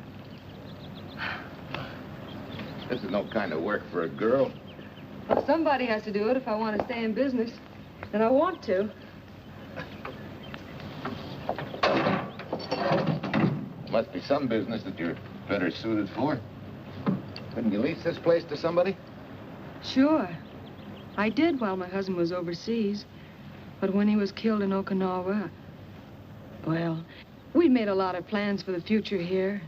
This is no kind of work for a girl. Well, somebody has to do it if I want to stay in business. And I want to. Must be some business that you're better suited for. Couldn't you lease this place to somebody? Sure. I did while my husband was overseas. But when he was killed in Okinawa, well, we'd made a lot of plans for the future here.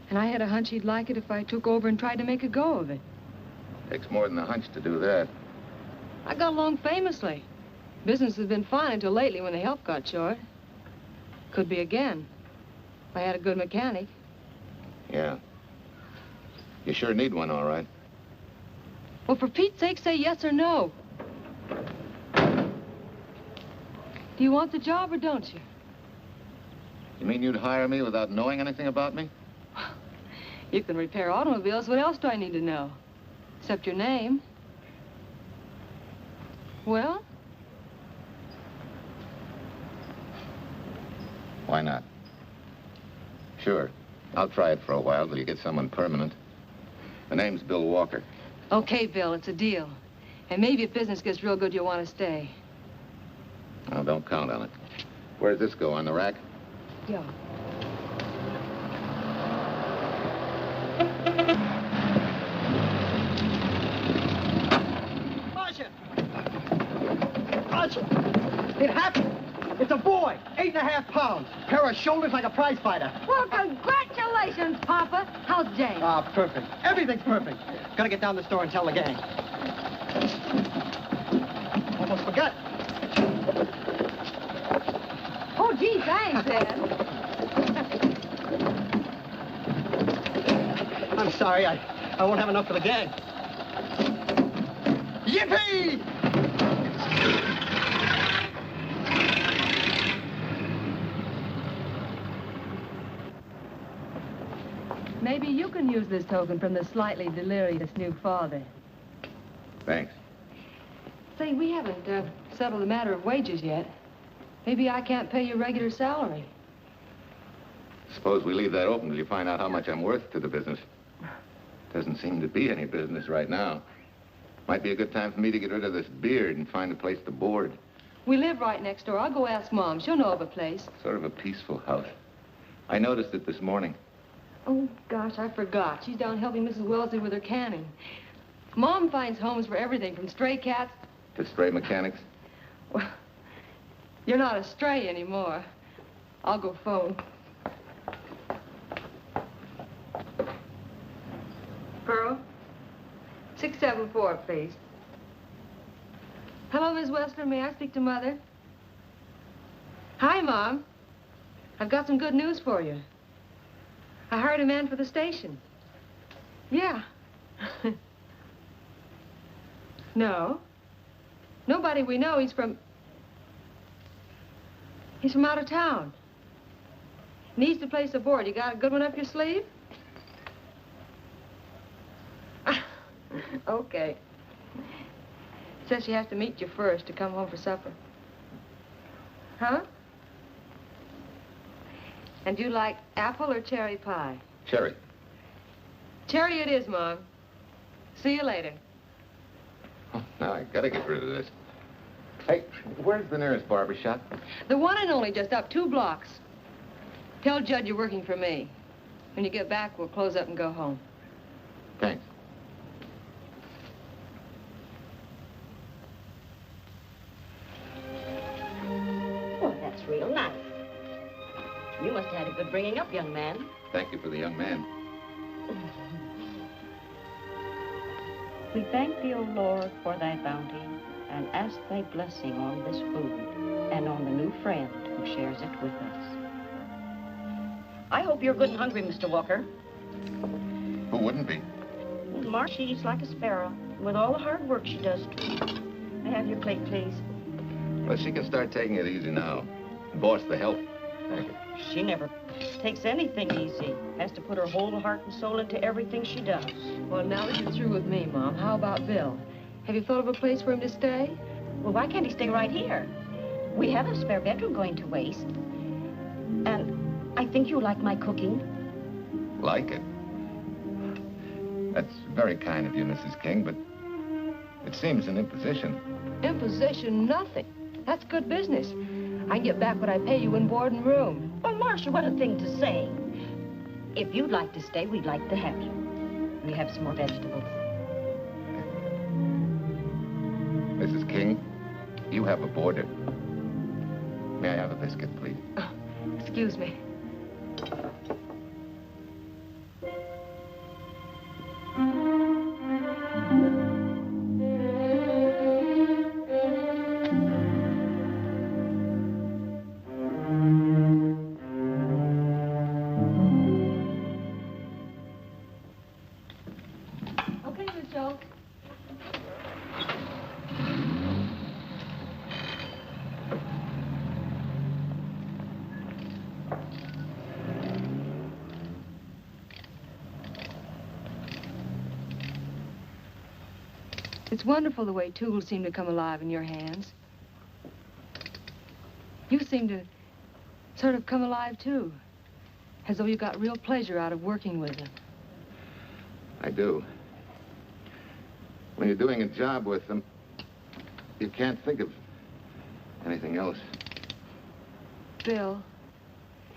And I had a hunch he'd like it if I took over and tried to make a go of it. Takes more than a hunch to do that. I got along famously. Business has been fine until lately when the help got short. Could be again. If I had a good mechanic. Yeah. You sure need one, all right. Well, for Pete's sake, say yes or no. Do you want the job or don't you? You mean you'd hire me without knowing anything about me? You can repair automobiles. What else do I need to know? Except your name. Well? Why not? Sure. I'll try it for a while till you get someone permanent. The name's Bill Walker. Okay, Bill, it's a deal. And maybe if business gets real good, you'll want to stay. Well, don't count on it. Where'd this go, on the rack? Yeah. Archer! It happened! It's a boy, 8.5 pounds. Pair of shoulders like a prize fighter. Well, congratulations, Papa. How's Jay? Ah, perfect. Everything's perfect. Gotta get down to the store and tell the gang. Almost forgot. Oh, gee, thanks, Ed. I'm sorry, I won't have enough for the gang. Yippee! Maybe you can use this token from the slightly delirious new father. Thanks. Say, we haven't settled the matter of wages yet. Maybe I can't pay your regular salary. Suppose we leave that open till you find out how much I'm worth to the business. Doesn't seem to be any business right now. Might be a good time for me to get rid of this beard and find a place to board. We live right next door. I'll go ask Mom. She'll know of a place. Sort of a peaceful house. I noticed it this morning. Oh, gosh, I forgot. She's down helping Mrs. Wellesley with her canning. Mom finds homes for everything from stray cats... To stray mechanics? Well, you're not a stray anymore. I'll go phone. Pearl? 674, please. Hello, Miss Wessler. May I speak to Mother? Hi, Mom. I've got some good news for you. I hired a man for the station. Yeah. No. Nobody we know. He's from out of town. Needs to place a board. You got a good one up your sleeve? Okay. Says she has to meet you first to come home for supper. Huh? And do you like apple or cherry pie? Cherry. Cherry it is, Mom. See you later. Oh, now I gotta get rid of this. Hey, where's the nearest barber shop? The one and only, just up 2 blocks. Tell Judd you're working for me. When you get back, we'll close up and go home. Thanks. Oh, that's real nice. You must have had a good bringing up, young man. Thank you for the young man. We thank thee, O Lord, for thy bounty, and ask thy blessing on this food and on the new friend who shares it with us. I hope you're good and hungry, Mr. Walker. Who wouldn't be? Mar, she eats like a sparrow, with all the hard work she does, too. May I have your plate, please? Well, she can start taking it easy now. Boss, the help. Thank you. She never takes anything easy. Has to put her whole heart and soul into everything she does. Well, now that you're through with me, Mom, how about Bill? Have you thought of a place for him to stay? Well, why can't he stay right here? We have a spare bedroom going to waste. And I think you like my cooking. Like it? That's very kind of you, Mrs. King, but it seems an imposition. Imposition, nothing. That's good business. I can get back what I pay you in board and room. Well, Marcia, what a thing to say. If you'd like to stay, we'd like to have you. We have some more vegetables. Mrs. King, you have a boarder. May I have a biscuit, please? Oh, excuse me. It's wonderful the way tools seem to come alive in your hands. You seem to sort of come alive, too. As though you got real pleasure out of working with them. I do. When you're doing a job with them, you can't think of anything else. Bill,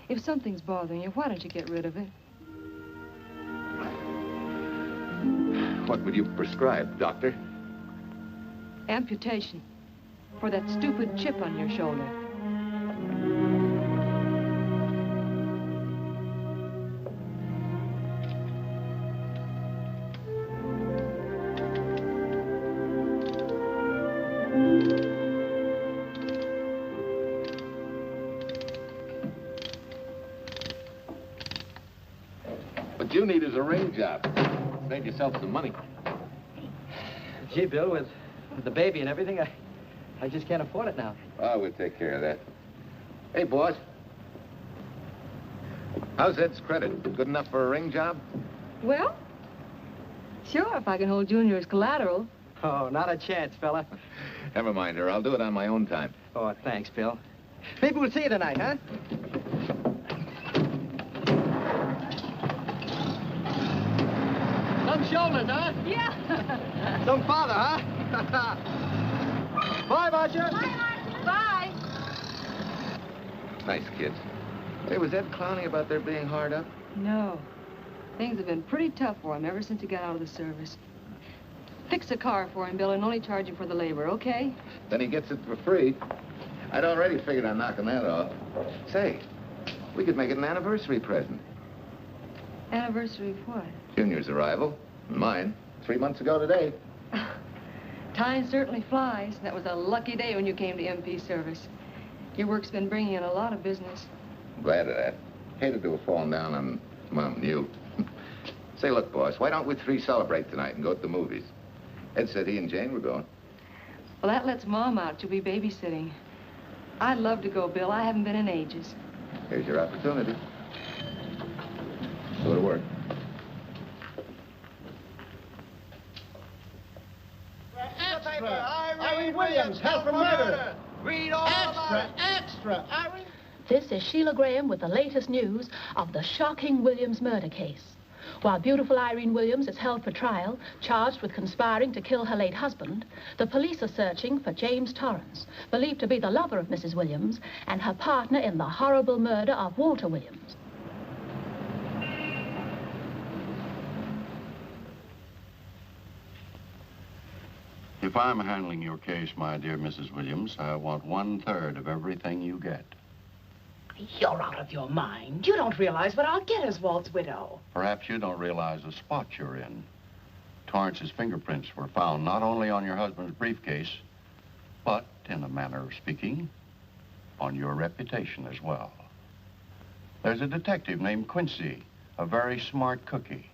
if something's bothering you, why don't you get rid of it? What would you prescribe, doctor? Amputation. For that stupid chip on your shoulder. What you need is a ring job. Save yourself some money. Gee, Bill, with the baby and everything, I just can't afford it now. Oh, we'll take care of that. Hey, boss. How's Ed's credit? Good enough for a ring job? Well, sure, if I can hold Junior as collateral. Oh, not a chance, fella. Never mind her. I'll do it on my own time. Oh, thanks, Bill. Maybe we'll see you tonight, huh? Some shoulders, huh? Yeah. Some father, huh? Bye, Marcia. Bye, Marcia. Bye. Nice kids. Hey, was Ed clowning about their being hard up? No. Things have been pretty tough for him ever since he got out of the service. Fix a car for him, Bill, and only charge him for the labor, okay? Then he gets it for free. I'd already figured on knocking that off. Say, we could make it an anniversary present. Anniversary of what? Junior's arrival, and mine, 3 months ago today. Time certainly flies. That was a lucky day when you came to MP service. Your work's been bringing in a lot of business. I'm glad of that. Hated to have fallen down on Mom and you. Say, look, boss, why don't we three celebrate tonight and go to the movies? Ed said he and Jane were going. Well, that lets Mom out. She'll be babysitting. I'd love to go, Bill. I haven't been in ages. Here's your opportunity. Go to work. Extra! Irene Williams, held for murder! Read all about it. Extra! Irene... This is Sheila Graham with the latest news of the shocking Williams murder case. While beautiful Irene Williams is held for trial, charged with conspiring to kill her late husband, the police are searching for James Torrance, believed to be the lover of Mrs. Williams and her partner in the horrible murder of Walter Williams. If I'm handling your case, my dear Mrs. Williams, I want 1/3 of everything you get. You're out of your mind. You don't realize what I'll get as Walt's widow. Perhaps you don't realize the spot you're in. Torrance's fingerprints were found not only on your husband's briefcase, but, in a manner of speaking, on your reputation as well. There's a detective named Quincy, a very smart cookie.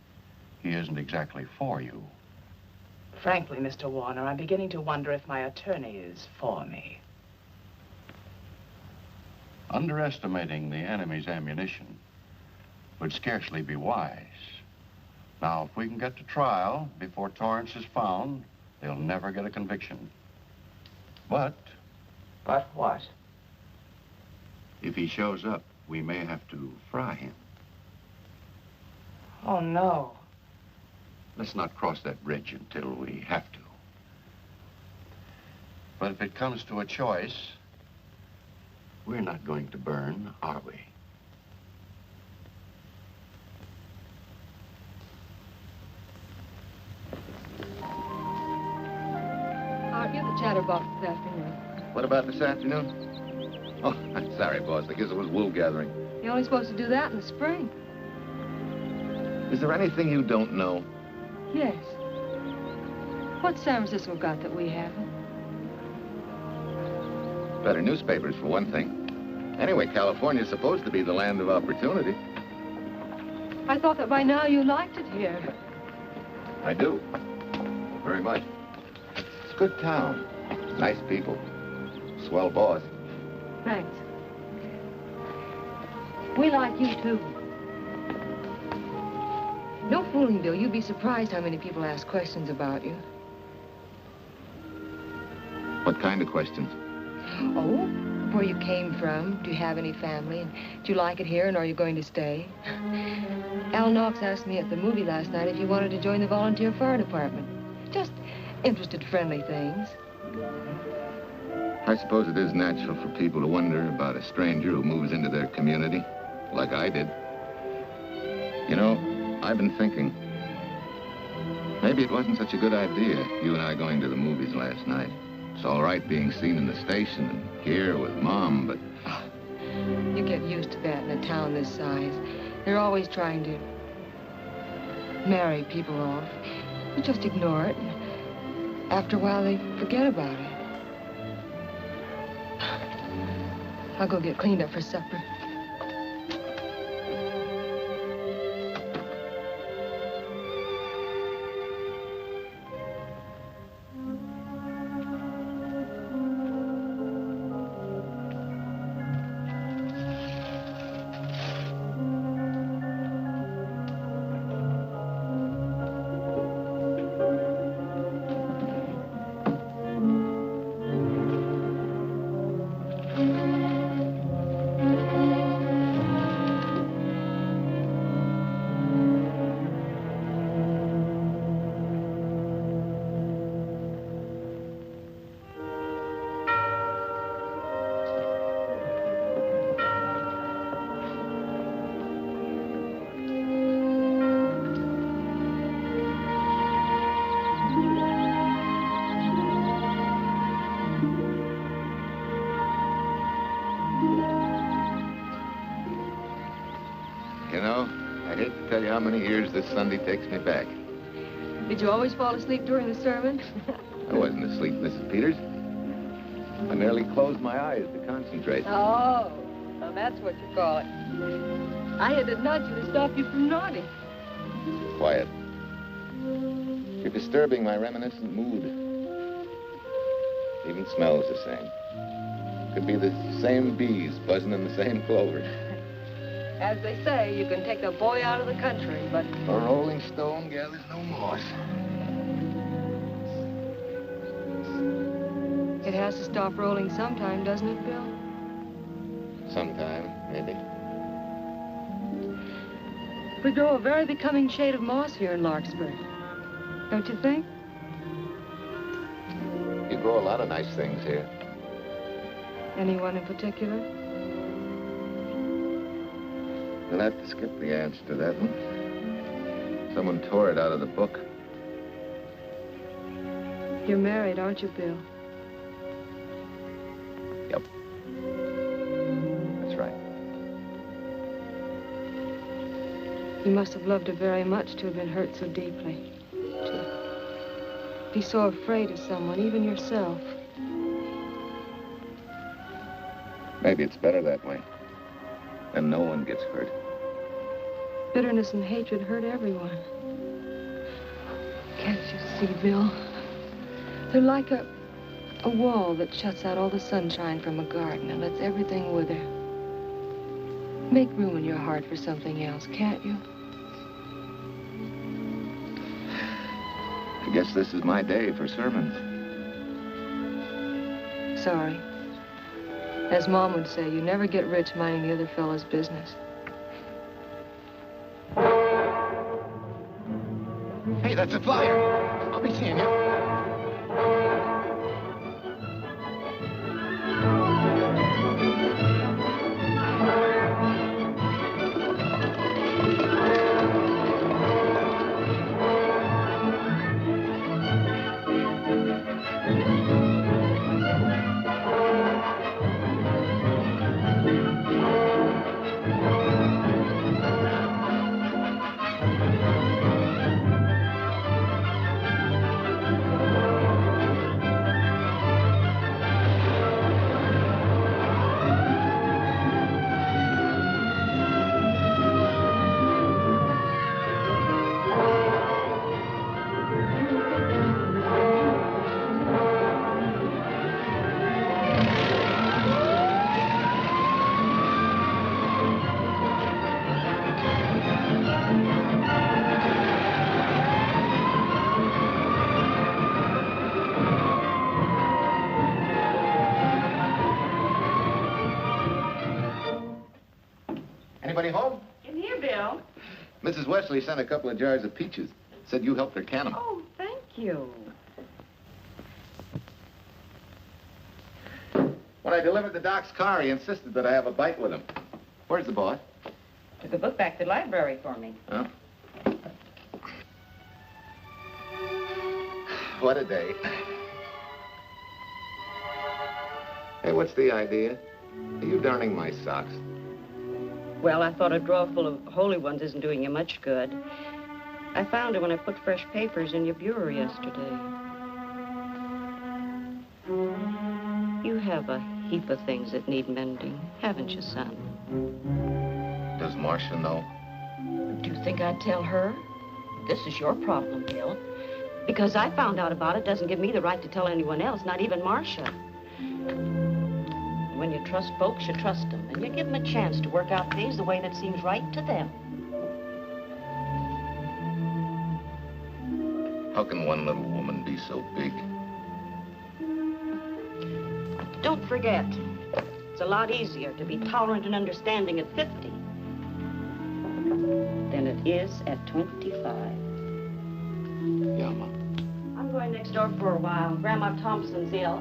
He isn't exactly for you. Frankly, Mr. Warner, I'm beginning to wonder if my attorney is for me. Underestimating the enemy's ammunition would scarcely be wise. Now, if we can get to trial before Torrance is found, they'll never get a conviction. But... But what? If he shows up, we may have to fry him. Oh, no. Let's not cross that bridge until we have to. But if it comes to a choice, we're not going to burn, are we? Aren't you the chatterbox this afternoon? What about this afternoon? Oh, I'm sorry, boss. I guess it was wool gathering. You're only supposed to do that in the spring. Is there anything you don't know? Yes. What's San Francisco got that we haven't? Better newspapers, for one thing. Anyway, California's supposed to be the land of opportunity. I thought that by now you liked it here. I do. Very much. It's a good town. Nice people. Swell boss. Thanks. We like you, too. No fooling, Bill. You'd be surprised how many people ask questions about you. What kind of questions? Oh, where you came from, do you have any family, and do you like it here, and are you going to stay? Al Knox asked me at the movie last night if you wanted to join the volunteer fire department. Just interested, friendly things. I suppose it is natural for people to wonder about a stranger who moves into their community, like I did. You know, I've been thinking, maybe it wasn't such a good idea, you and I going to the movies last night. It's all right being seen in the station and here with Mom, but... You get used to that in a town this size. They're always trying to marry people off. You just ignore it, and after a while they forget about it. I'll go get cleaned up for supper. Tell you how many years this Sunday takes me back. Did you always fall asleep during the sermon? I wasn't asleep, Mrs. Peters. I merely closed my eyes to concentrate. Oh, well, that's what you call it. I had to nudge you to stop you from nodding. Quiet. You're disturbing my reminiscent mood. Even smells the same. Could be the same bees buzzing in the same clover. As they say, you can take the boy out of the country, but... A rolling stone gathers no moss. It has to stop rolling sometime, doesn't it, Bill? Sometime, maybe. We grow a very becoming shade of moss here in Larkspur. Don't you think? You grow a lot of nice things here. Anyone in particular? You'll have to skip the answer to that one. Someone tore it out of the book. You're married, aren't you, Bill? Yep. That's right. You must have loved her very much to have been hurt so deeply. To be so afraid of someone, even yourself. Maybe it's better that way. Then no one gets hurt. Bitterness and hatred hurt everyone. Can't you see, Bill? They're like a wall that shuts out all the sunshine from a garden and lets everything wither. Make room in your heart for something else, can't you? I guess this is my day for sermons. Sorry. As Mom would say, you never get rich minding the other fellow's business. Hey, that's a flyer. I'll be seeing you. Anybody home? In here, Bill. Mrs. Wesley sent a couple of jars of peaches. Said you helped her can them. Oh, thank you. When I delivered the doc's car, he insisted that I have a bite with him. Where's the boss? Took a book back to the library for me. Huh? What a day. Hey, what's the idea? Are you darning my socks? Well, I thought a drawer full of holy ones isn't doing you much good. I found it when I put fresh papers in your bureau yesterday. You have a heap of things that need mending, haven't you, son? Does Marcia know? Do you think I'd tell her? This is your problem, Bill. Because I found out about it doesn't give me the right to tell anyone else, not even Marcia. When you trust folks, you trust them, and you give them a chance to work out things the way that seems right to them. How can one little woman be so big? Don't forget, it's a lot easier to be tolerant and understanding at 50 than it is at 25. Yeah, Mom. I'm going next door for a while. Grandma Thompson's ill.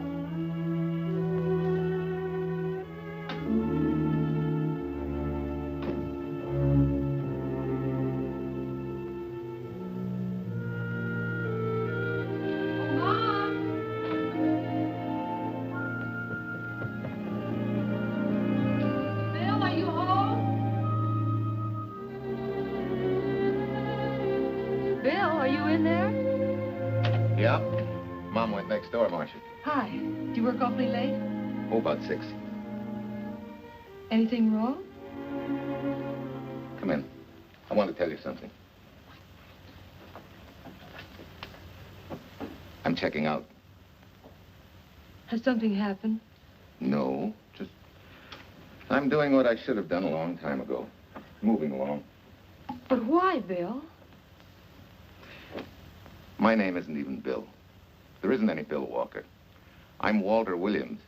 Next door, Marcia. Hi. Do you work awfully late? Oh, about 6. Anything wrong? Come in. I want to tell you something. I'm checking out. Has something happened? No, just... I'm doing what I should have done a long time ago. Moving along. But why, Bill? My name isn't even Bill. There isn't any Bill Walker. I'm Walter Williams.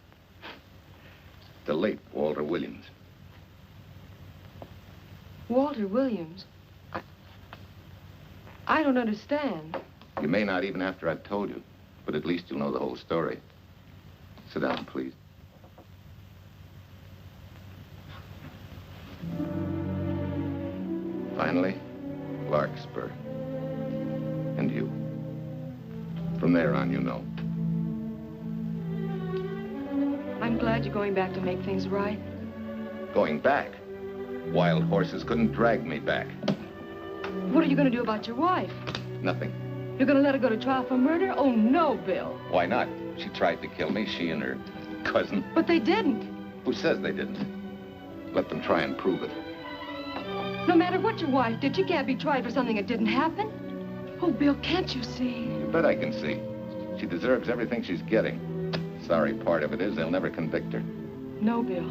The late Walter Williams. Walter Williams? I don't understand. You may not even after I've told you, but at least you'll know the whole story. Sit down, please. Finally, Larkspur. And you. From there on, you know. I'm glad you're going back to make things right. Going back? Wild horses couldn't drag me back. What are you going to do about your wife? Nothing. You're going to let her go to trial for murder? Oh, no, Bill. Why not? She tried to kill me, she and her cousin. But they didn't. Who says they didn't? Let them try and prove it. No matter what your wife did, she can't be tried for something that didn't happen. Oh, Bill, can't you see? You bet I can see. She deserves everything she's getting. Sorry part of it is they'll never convict her. No, Bill.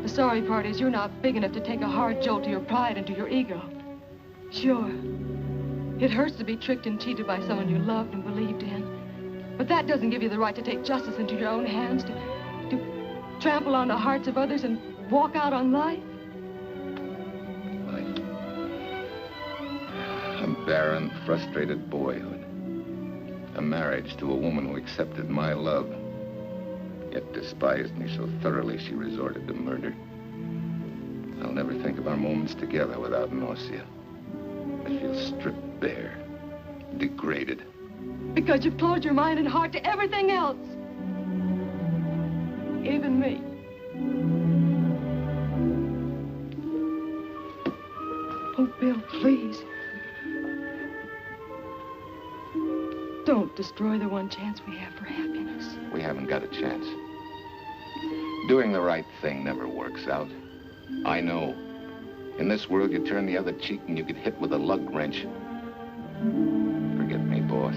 The sorry part is you're not big enough to take a hard jolt to your pride and to your ego. Sure. It hurts to be tricked and cheated by someone you loved and believed in. But that doesn't give you the right to take justice into your own hands, to trample on the hearts of others and walk out on life. A barren, frustrated boyhood. A marriage to a woman who accepted my love, yet despised me so thoroughly she resorted to murder. I'll never think of our moments together without nausea. I feel stripped bare, degraded. Because you've closed your mind and heart to everything else. Even me. Oh, Bill, please. Don't destroy the one chance we have for happiness. We haven't got a chance. Doing the right thing never works out. I know. In this world, you turn the other cheek and you get hit with a lug wrench. Forget me, boss.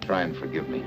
Try and forgive me.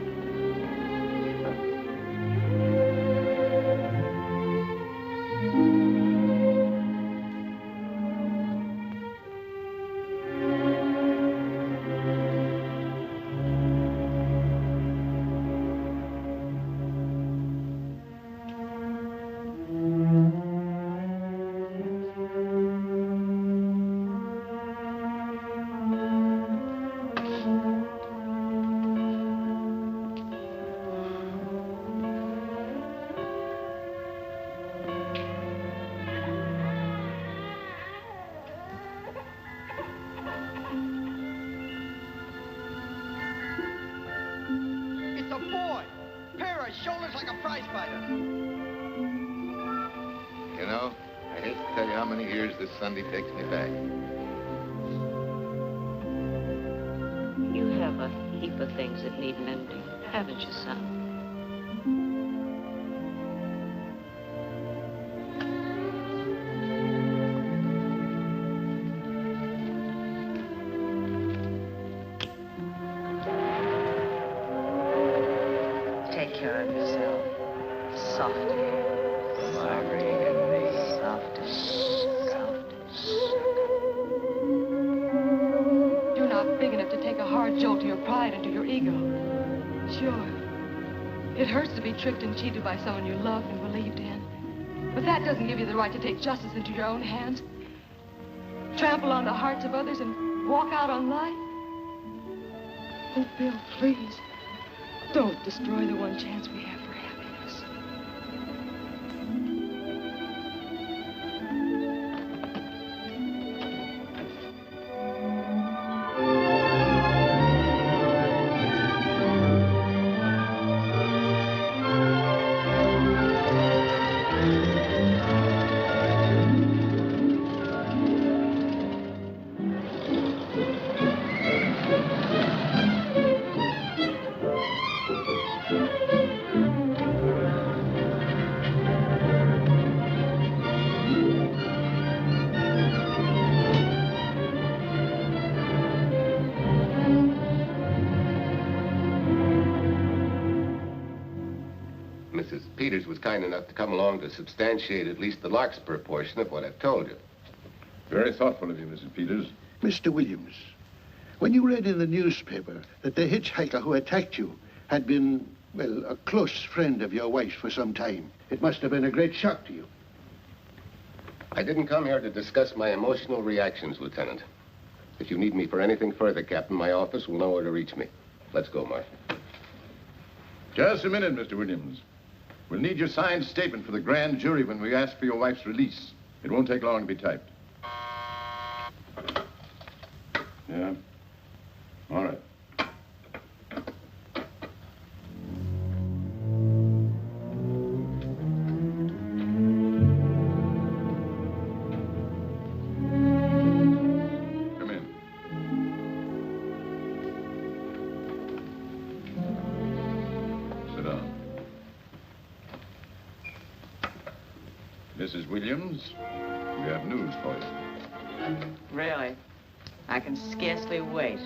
Sunday takes me back. You have a heap of things that need mending, haven't you, son? Take care of yourself. Softly. Marin and me. Softly. Big enough to take a hard jolt to your pride and to your ego. Sure. It hurts to be tricked and cheated by someone you loved and believed in. But that doesn't give you the right to take justice into your own hands, trample on the hearts of others, and walk out on life. Oh, Bill, please. Don't destroy the one chance we have for happiness. Peters was kind enough to come along to substantiate at least the Larkspur portion of what I've told you. Very thoughtful of you, Mrs. Peters. Mr. Williams, when you read in the newspaper that the hitchhiker who attacked you had been, well, a close friend of your wife's for some time, it must have been a great shock to you. I didn't come here to discuss my emotional reactions, Lieutenant. If you need me for anything further, Captain, my office will know where to reach me. Let's go, Mark. Just a minute, Mr. Williams. We'll need your signed statement for the grand jury when we ask for your wife's release. It won't take long to be typed. Yeah? All right. Come in. Sit down. Mrs. Williams, we have news for you. Really? I can scarcely wait.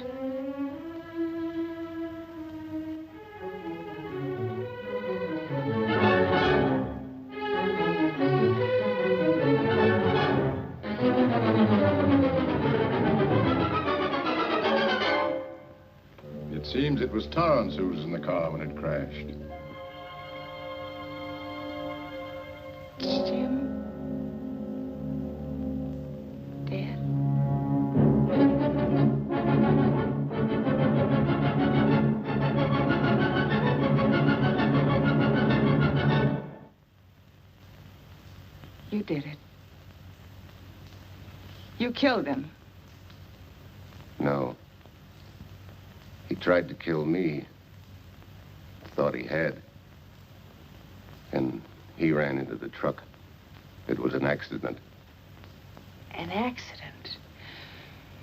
It seems it was Torrance who was in the car when it crashed. Jim? Dead? You did it. You killed him. No. He tried to kill me. Thought he had. And he ran into the truck. It was an accident. An accident?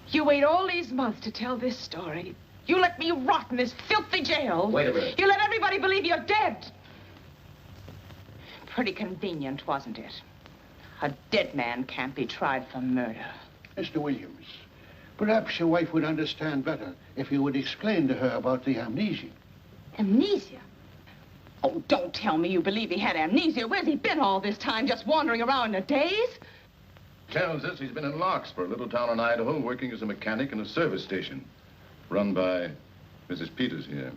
You wait all these months to tell this story. You let me rot in this filthy jail. Wait a minute. You let everybody believe you're dead. Pretty convenient, wasn't it? A dead man can't be tried for murder. Mr. Williams, perhaps your wife would understand better if you would explain to her about the amnesia. Amnesia? Oh, don't tell me you believe he had amnesia. Where's he been all this time, just wandering around in a daze? Tells us he's been in Larkspur, a little town in Idaho, working as a mechanic in a service station. Run by Mrs. Peters here.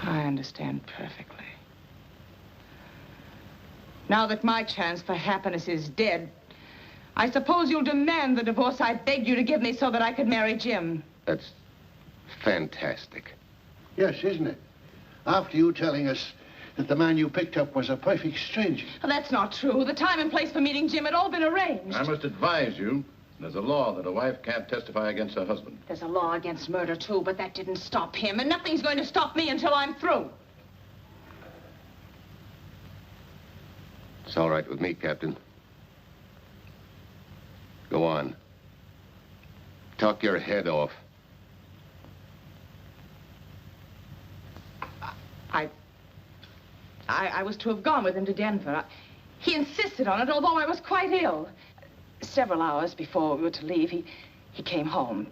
I understand perfectly. Now that my chance for happiness is dead, I suppose you'll demand the divorce I begged you to give me so that I could marry Jim. That's fantastic. Yes, isn't it? After you telling us that the man you picked up was a perfect stranger. Well, that's not true. The time and place for meeting Jim had all been arranged. I must advise you, there's a law that a wife can't testify against her husband. There's a law against murder, too, but that didn't stop him, and nothing's going to stop me until I'm through. It's all right with me, Captain. Go on. Talk your head off. I was to have gone with him to Denver. He insisted on it, although I was quite ill. Several hours before we were to leave, he came home.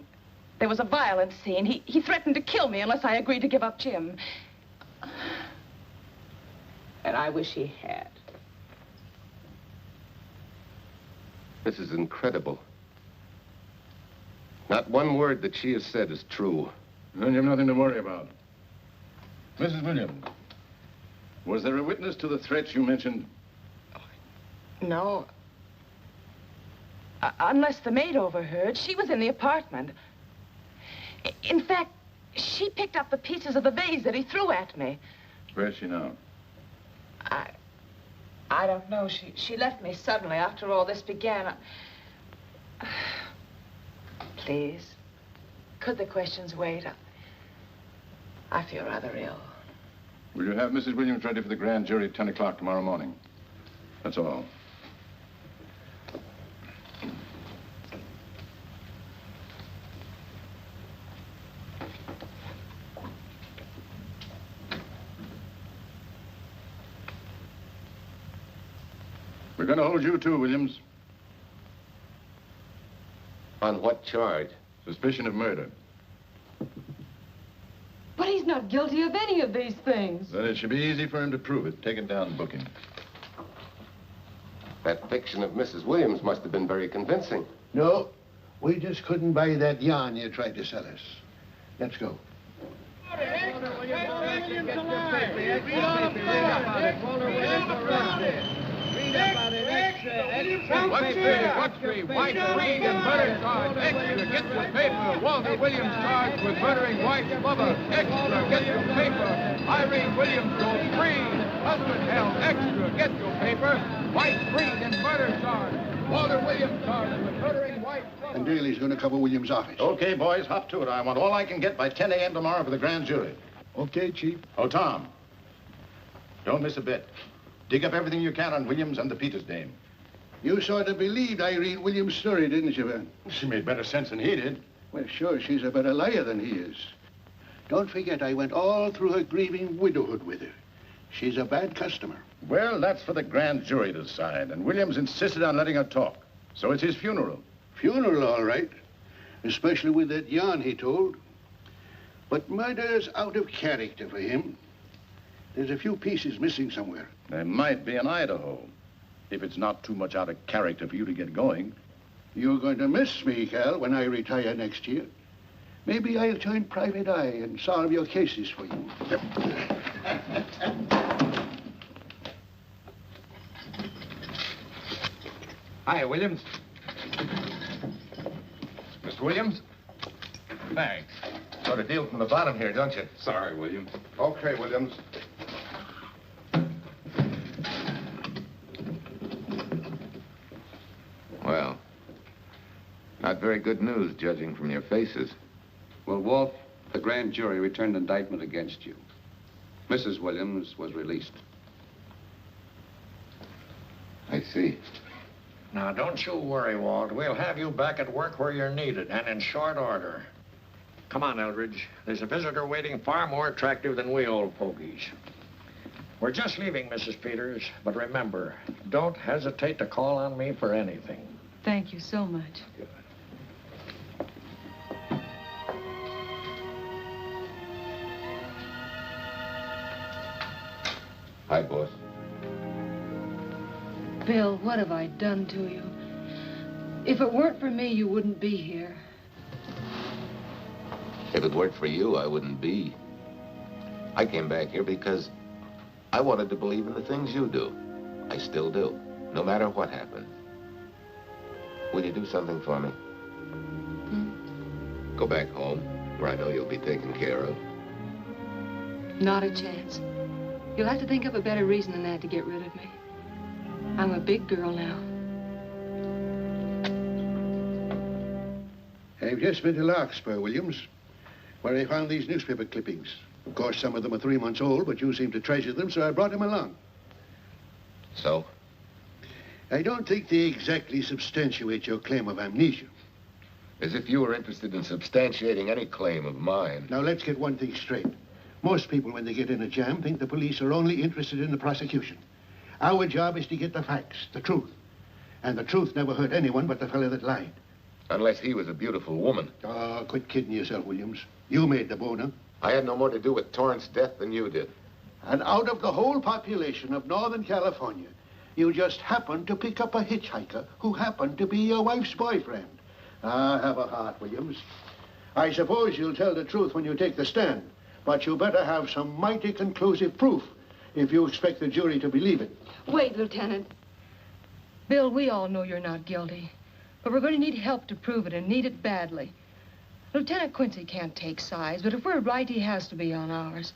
There was a violent scene. He threatened to kill me unless I agreed to give up Jim. And I wish he had. This is incredible. Not one word that she has said is true. Then you have nothing to worry about. Mrs. Williams, was there a witness to the threats you mentioned? No. Unless the maid overheard. She was in the apartment. In fact, she picked up the pieces of the vase that he threw at me. Where's she now? I don't know. She left me suddenly after all this began. Please, could the questions wait? I feel rather ill. Will you have Mrs. Williams ready for the grand jury at 10 o'clock tomorrow morning? That's all. We're going to hold you too, Williams. On what charge? Suspicion of murder. But he's not guilty of any of these things. Then it should be easy for him to prove it. Take it down and book him. That fiction of Mrs. Williams must have been very convincing. No, we just couldn't buy that yarn you tried to sell us. Let's go. What's the wife freed and murder charge? Extra, get your paper. Walter Williams charged with murdering wife's lover. Extra, get your paper. Irene Williams goes free. Husband held. Extra, get your paper. Wife freed and murder charge. Walter Williams charged with murdering wife's lover. And Daly's going to cover Williams' office. Okay, boys, hop to it. I want all I can get by 10 a.m. tomorrow for the grand jury. Okay, Chief. Oh, Tom, don't miss a bit. Dig up everything you can on Williams and the Peters dame. You sort of believed Irene Williams' story, didn't you, Ben? She made better sense than he did. Well, sure, she's a better liar than he is. Don't forget, I went all through her grieving widowhood with her. She's a bad customer. Well, that's for the grand jury to decide, and Williams insisted on letting her talk. So it's his funeral. Funeral, all right. Especially with that yarn he told. But murder's out of character for him. There's a few pieces missing somewhere. There might be in Idaho, if it's not too much out of character for you to get going. You're going to miss me, Cal, when I retire next year. Maybe I'll join Private Eye and solve your cases for you. Hi, Williams. Mr. Williams? Thanks. Got a deal from the bottom here, don't you? Sorry, Williams. Okay, Williams. Well, not very good news, judging from your faces. Well, Walt, the grand jury returned indictment against you. Mrs. Williams was released. I see. Now, don't you worry, Walt. We'll have you back at work where you're needed, and in short order. Come on, Eldridge. There's a visitor waiting far more attractive than we old fogies. We're just leaving, Mrs. Peters, but remember, don't hesitate to call on me for anything. Thank you so much. Hi, boss. Bill, what have I done to you? If it weren't for me, you wouldn't be here. If it weren't for you, I wouldn't be. I came back here because I wanted to believe in the things you do. I still do, no matter what happened. Will you do something for me? Go back home, where I know you'll be taken care of. Not a chance. You'll have to think up a better reason than that to get rid of me. I'm a big girl now. I've just been to Larkspur, Williams, where I found these newspaper clippings. Of course, some of them are 3 months old, but you seem to treasure them, so I brought them along. So? I don't think they exactly substantiate your claim of amnesia. As if you were interested in substantiating any claim of mine. Now, let's get one thing straight. Most people, when they get in a jam, think the police are only interested in the prosecution. Our job is to get the facts, the truth. And the truth never hurt anyone but the fellow that lied. Unless he was a beautiful woman. Oh, quit kidding yourself, Williams. You made the boner. I had no more to do with Torrance's death than you did. And out of the whole population of Northern California, you just happened to pick up a hitchhiker who happened to be your wife's boyfriend. Ah, have a heart, Williams. I suppose you'll tell the truth when you take the stand, but you better have some mighty conclusive proof if you expect the jury to believe it. Wait, Lieutenant. Bill, we all know you're not guilty, but we're going to need help to prove it, and need it badly. Lieutenant Quincy can't take sides, but if we're right, he has to be on ours.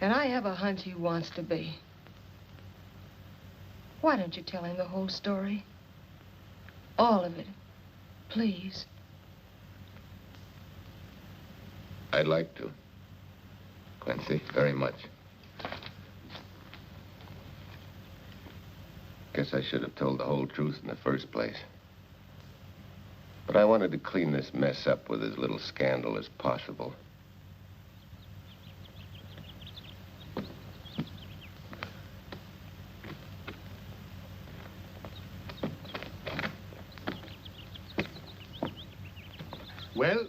And I have a hunch he wants to be. Why don't you tell him the whole story? All of it. Please. I'd like to. Quincy, very much. Guess I should have told the whole truth in the first place. But I wanted to clean this mess up with as little scandal as possible. Well?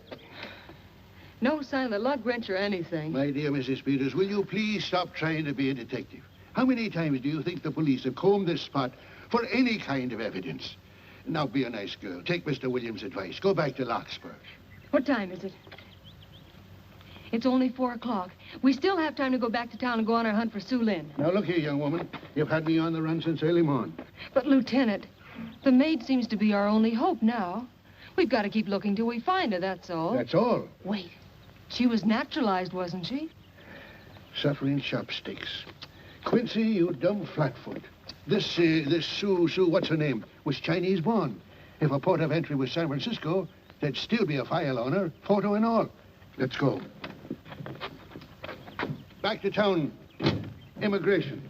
No sign of the lug wrench or anything. My dear Mrs. Peters, will you please stop trying to be a detective? How many times do you think the police have combed this spot for any kind of evidence? Now, be a nice girl. Take Mr. Williams' advice. Go back to Larkspur. What time is it? It's only 4 o'clock. We still have time to go back to town and go on our hunt for Sue Lynn. Now, look here, young woman. You've had me on the run since early morning. But, Lieutenant, the maid seems to be our only hope now. We've got to keep looking till we find her, that's all. That's all? Wait. She was naturalized, wasn't she? Suffering chopsticks. Quincy, you dumb flatfoot. This Sue, what's her name, was Chinese born. If a port of entry was San Francisco, there'd still be a file on her, photo and all. Let's go. Back to town. Immigration.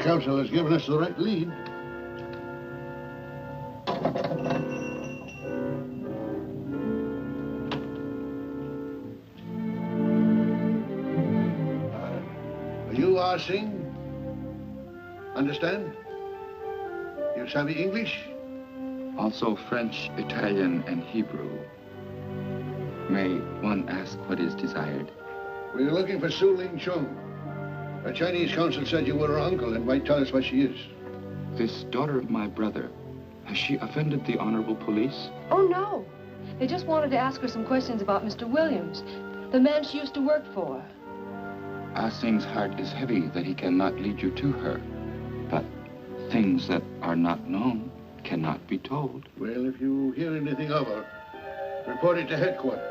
counsel has given us the right lead. You are Singh? Understand? You savvy English? Also French, Italian, and Hebrew. May one ask what is desired? We're looking for Su Ling Chung. A Chinese consul said you were her uncle and might tell us what she is. This daughter of my brother, has she offended the honorable police? Oh, no. They just wanted to ask her some questions about Mr. Williams, the man she used to work for. Ah Singh's heart is heavy that he cannot lead you to her. But things that are not known cannot be told. Well, if you hear anything of her, report it to headquarters.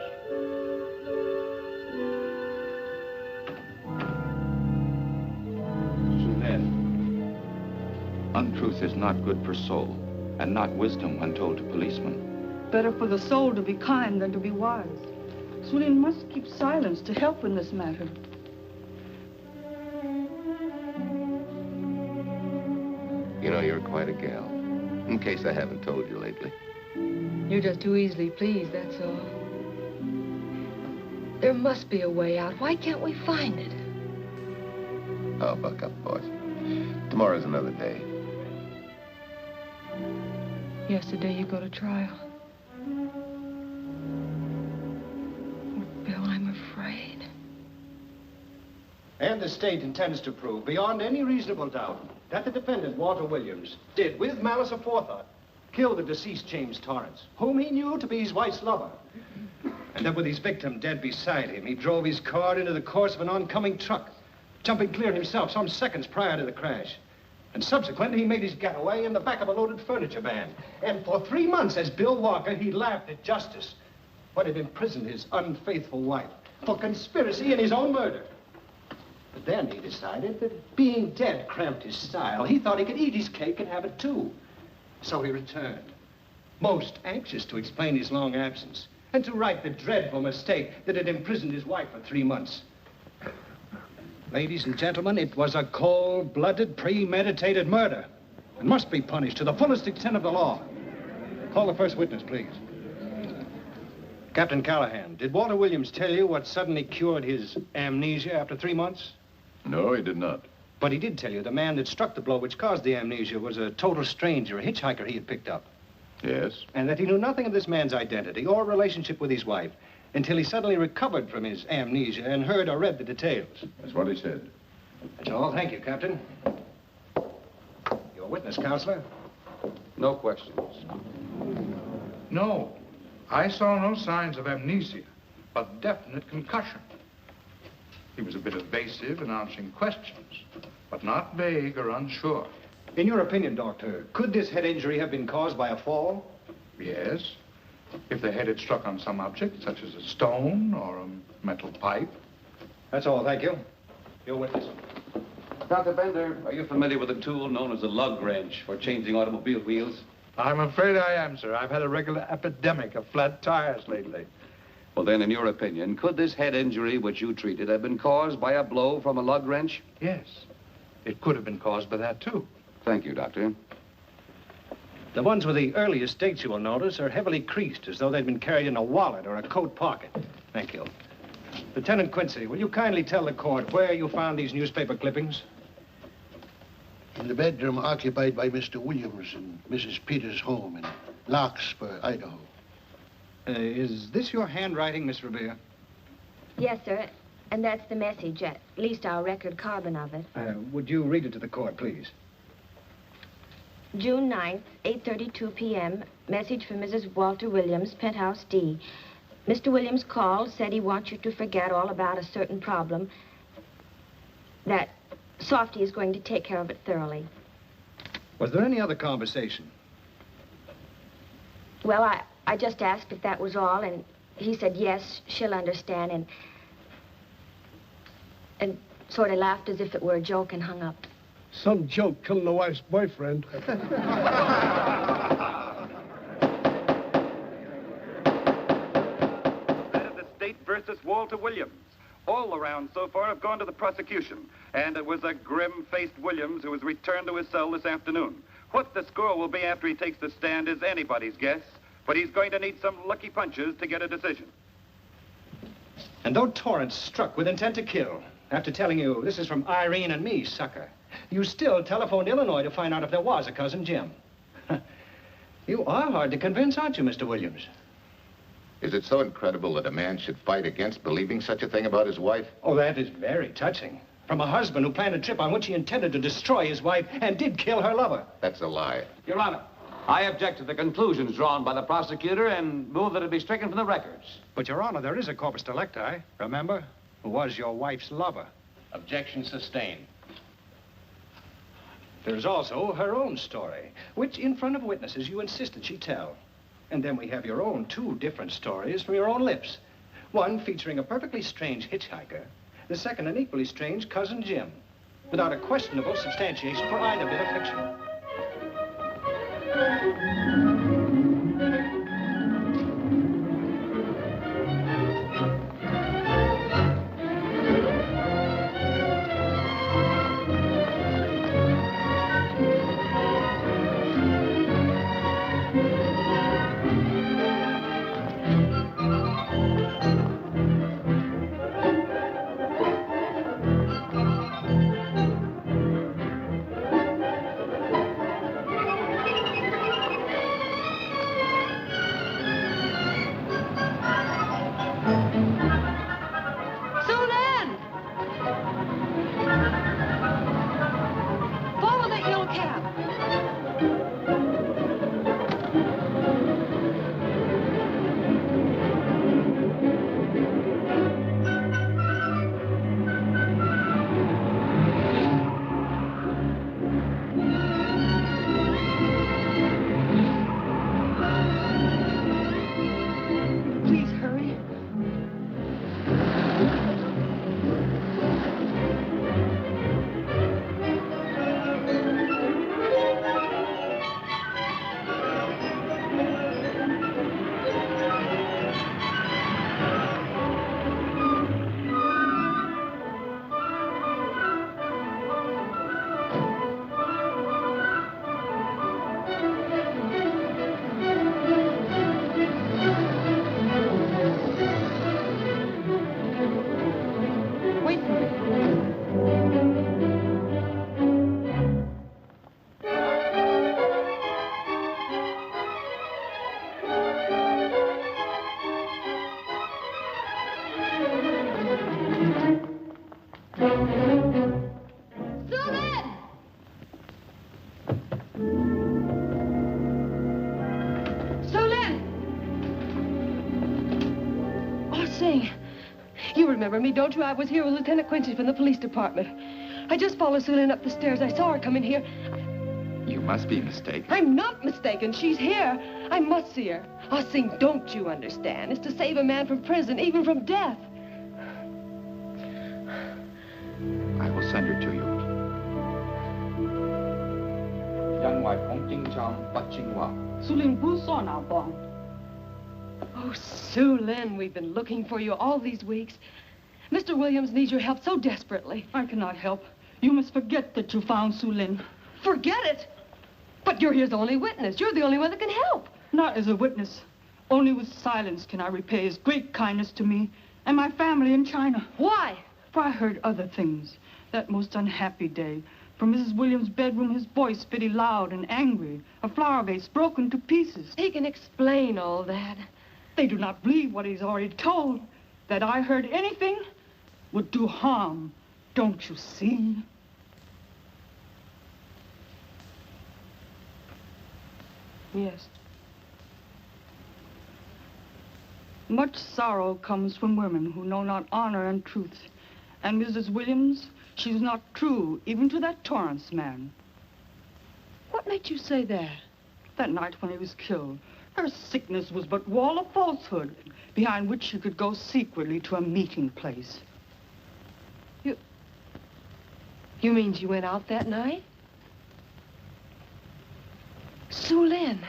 Untruth is not good for soul, and not wisdom when told to policemen. Better for the soul to be kind than to be wise. Sulin must keep silence to help in this matter. You know, you're quite a gal. In case I haven't told you lately. You're just too easily pleased, that's all. There must be a way out. Why can't we find it? Oh, buck up, boys. Tomorrow's another day. Yesterday you go to trial. Oh, Bill, I'm afraid. And the state intends to prove, beyond any reasonable doubt, that the defendant, Walter Williams, did, with malice aforethought, kill the deceased James Torrance, whom he knew to be his wife's lover. And that with his victim dead beside him, he drove his car into the course of an oncoming truck, jumping clear himself some seconds prior to the crash. And subsequently, he made his getaway in the back of a loaded furniture van. And for 3 months, as Bill Walker, he laughed at justice, but had imprisoned his unfaithful wife for conspiracy in his own murder. But then he decided that being dead cramped his style. He thought he could eat his cake and have it too. So he returned, most anxious to explain his long absence and to right the dreadful mistake that had imprisoned his wife for 3 months. Ladies and gentlemen, it was a cold-blooded, premeditated murder and must be punished to the fullest extent of the law. Call the first witness, please. Captain Callahan, did Walter Williams tell you what suddenly cured his amnesia after 3 months? No, he did not. But he did tell you the man that struck the blow which caused the amnesia was a total stranger, a hitchhiker he had picked up. Yes? And that he knew nothing of this man's identity or relationship with his wife until he suddenly recovered from his amnesia and heard or read the details. That's what he said. That's all. Thank you, Captain. Your witness, Counselor. No questions. No. I saw no signs of amnesia, but definite concussion. He was a bit evasive in answering questions, but not vague or unsure. In your opinion, Doctor, could this head injury have been caused by a fall? Yes. If the head had struck on some object, such as a stone or a metal pipe. That's all, thank you. Your witness. Dr. Bender, are you familiar with a tool known as a lug wrench for changing automobile wheels? I'm afraid I am, sir. I've had a regular epidemic of flat tires lately. Well, then, in your opinion, could this head injury which you treated have been caused by a blow from a lug wrench? Yes. It could have been caused by that, too. Thank you, Doctor. The ones with the earliest dates, you will notice, are heavily creased, as though they'd been carried in a wallet or a coat pocket. Thank you. Lieutenant Quincy, will you kindly tell the court where you found these newspaper clippings? In the bedroom occupied by Mr. Williams in Mrs. Peters' home in Larkspur, Idaho. Is this your handwriting, Miss Revere? Yes, sir. And that's the message, at least our record carbon of it. Would you read it to the court, please? June 9th, 8:32 p.m. Message from Mrs. Walter Williams, Penthouse D. Mr. Williams called, said he wants you to forget all about a certain problem, that Softy is going to take care of it thoroughly. Was there any other conversation? Well, I just asked if that was all, and he said, yes, she'll understand, and sort of laughed as if it were a joke and hung up. Some joke killing the wife's boyfriend. That is the state versus Walter Williams. All the rounds so far have gone to the prosecution. And it was a grim-faced Williams who was returned to his cell this afternoon. What the score will be after he takes the stand is anybody's guess, but he's going to need some lucky punches to get a decision. And though Torrance struck with intent to kill, after telling you this is from Irene and me, sucker, you still telephoned Illinois to find out if there was a cousin Jim. You are hard to convince, aren't you, Mr. Williams? Is it so incredible that a man should fight against believing such a thing about his wife? Oh, that is very touching. From a husband who planned a trip on which he intended to destroy his wife and did kill her lover. That's a lie. Your Honor, I object to the conclusions drawn by the prosecutor and move that it be stricken from the records. But, Your Honor, there is a corpus delicti, remember, who was your wife's lover. Objection sustained. There's also her own story, which in front of witnesses you insisted she tell. And then we have your own two different stories from your own lips. One featuring a perfectly strange hitchhiker, the second an equally strange cousin Jim, without a questionable substantiation for either bit of fiction. You remember me, don't you? I was here with Lieutenant Quincy from the police department. I just followed Sulin up the stairs. I saw her come in here. You must be mistaken. I'm not mistaken. She's here. I must see her. Ah, Sing, don't you understand? It's to save a man from prison, even from death. I will send her to you. Oh, Sulin, we've been looking for you all these weeks. Mr. Williams needs your help so desperately. I cannot help. You must forget that you found Sulin. Forget it? But you're his only witness. You're the only one that can help. Not as a witness. Only with silence can I repay his great kindness to me and my family in China. Why? For I heard other things. That most unhappy day. From Mrs. Williams' bedroom, his voice very loud and angry. A flower vase broken to pieces. He can explain all that. They do not believe what he's already told. That I heard anything would do harm. Don't you see? Yes. Much sorrow comes from women who know not honor and truth. And Mrs. Williams, she was not true, even to that Torrance man. What made you say that? That night when he was killed. Her sickness was but wall of falsehood, behind which she could go secretly to a meeting place. You mean she went out that night? Sulin,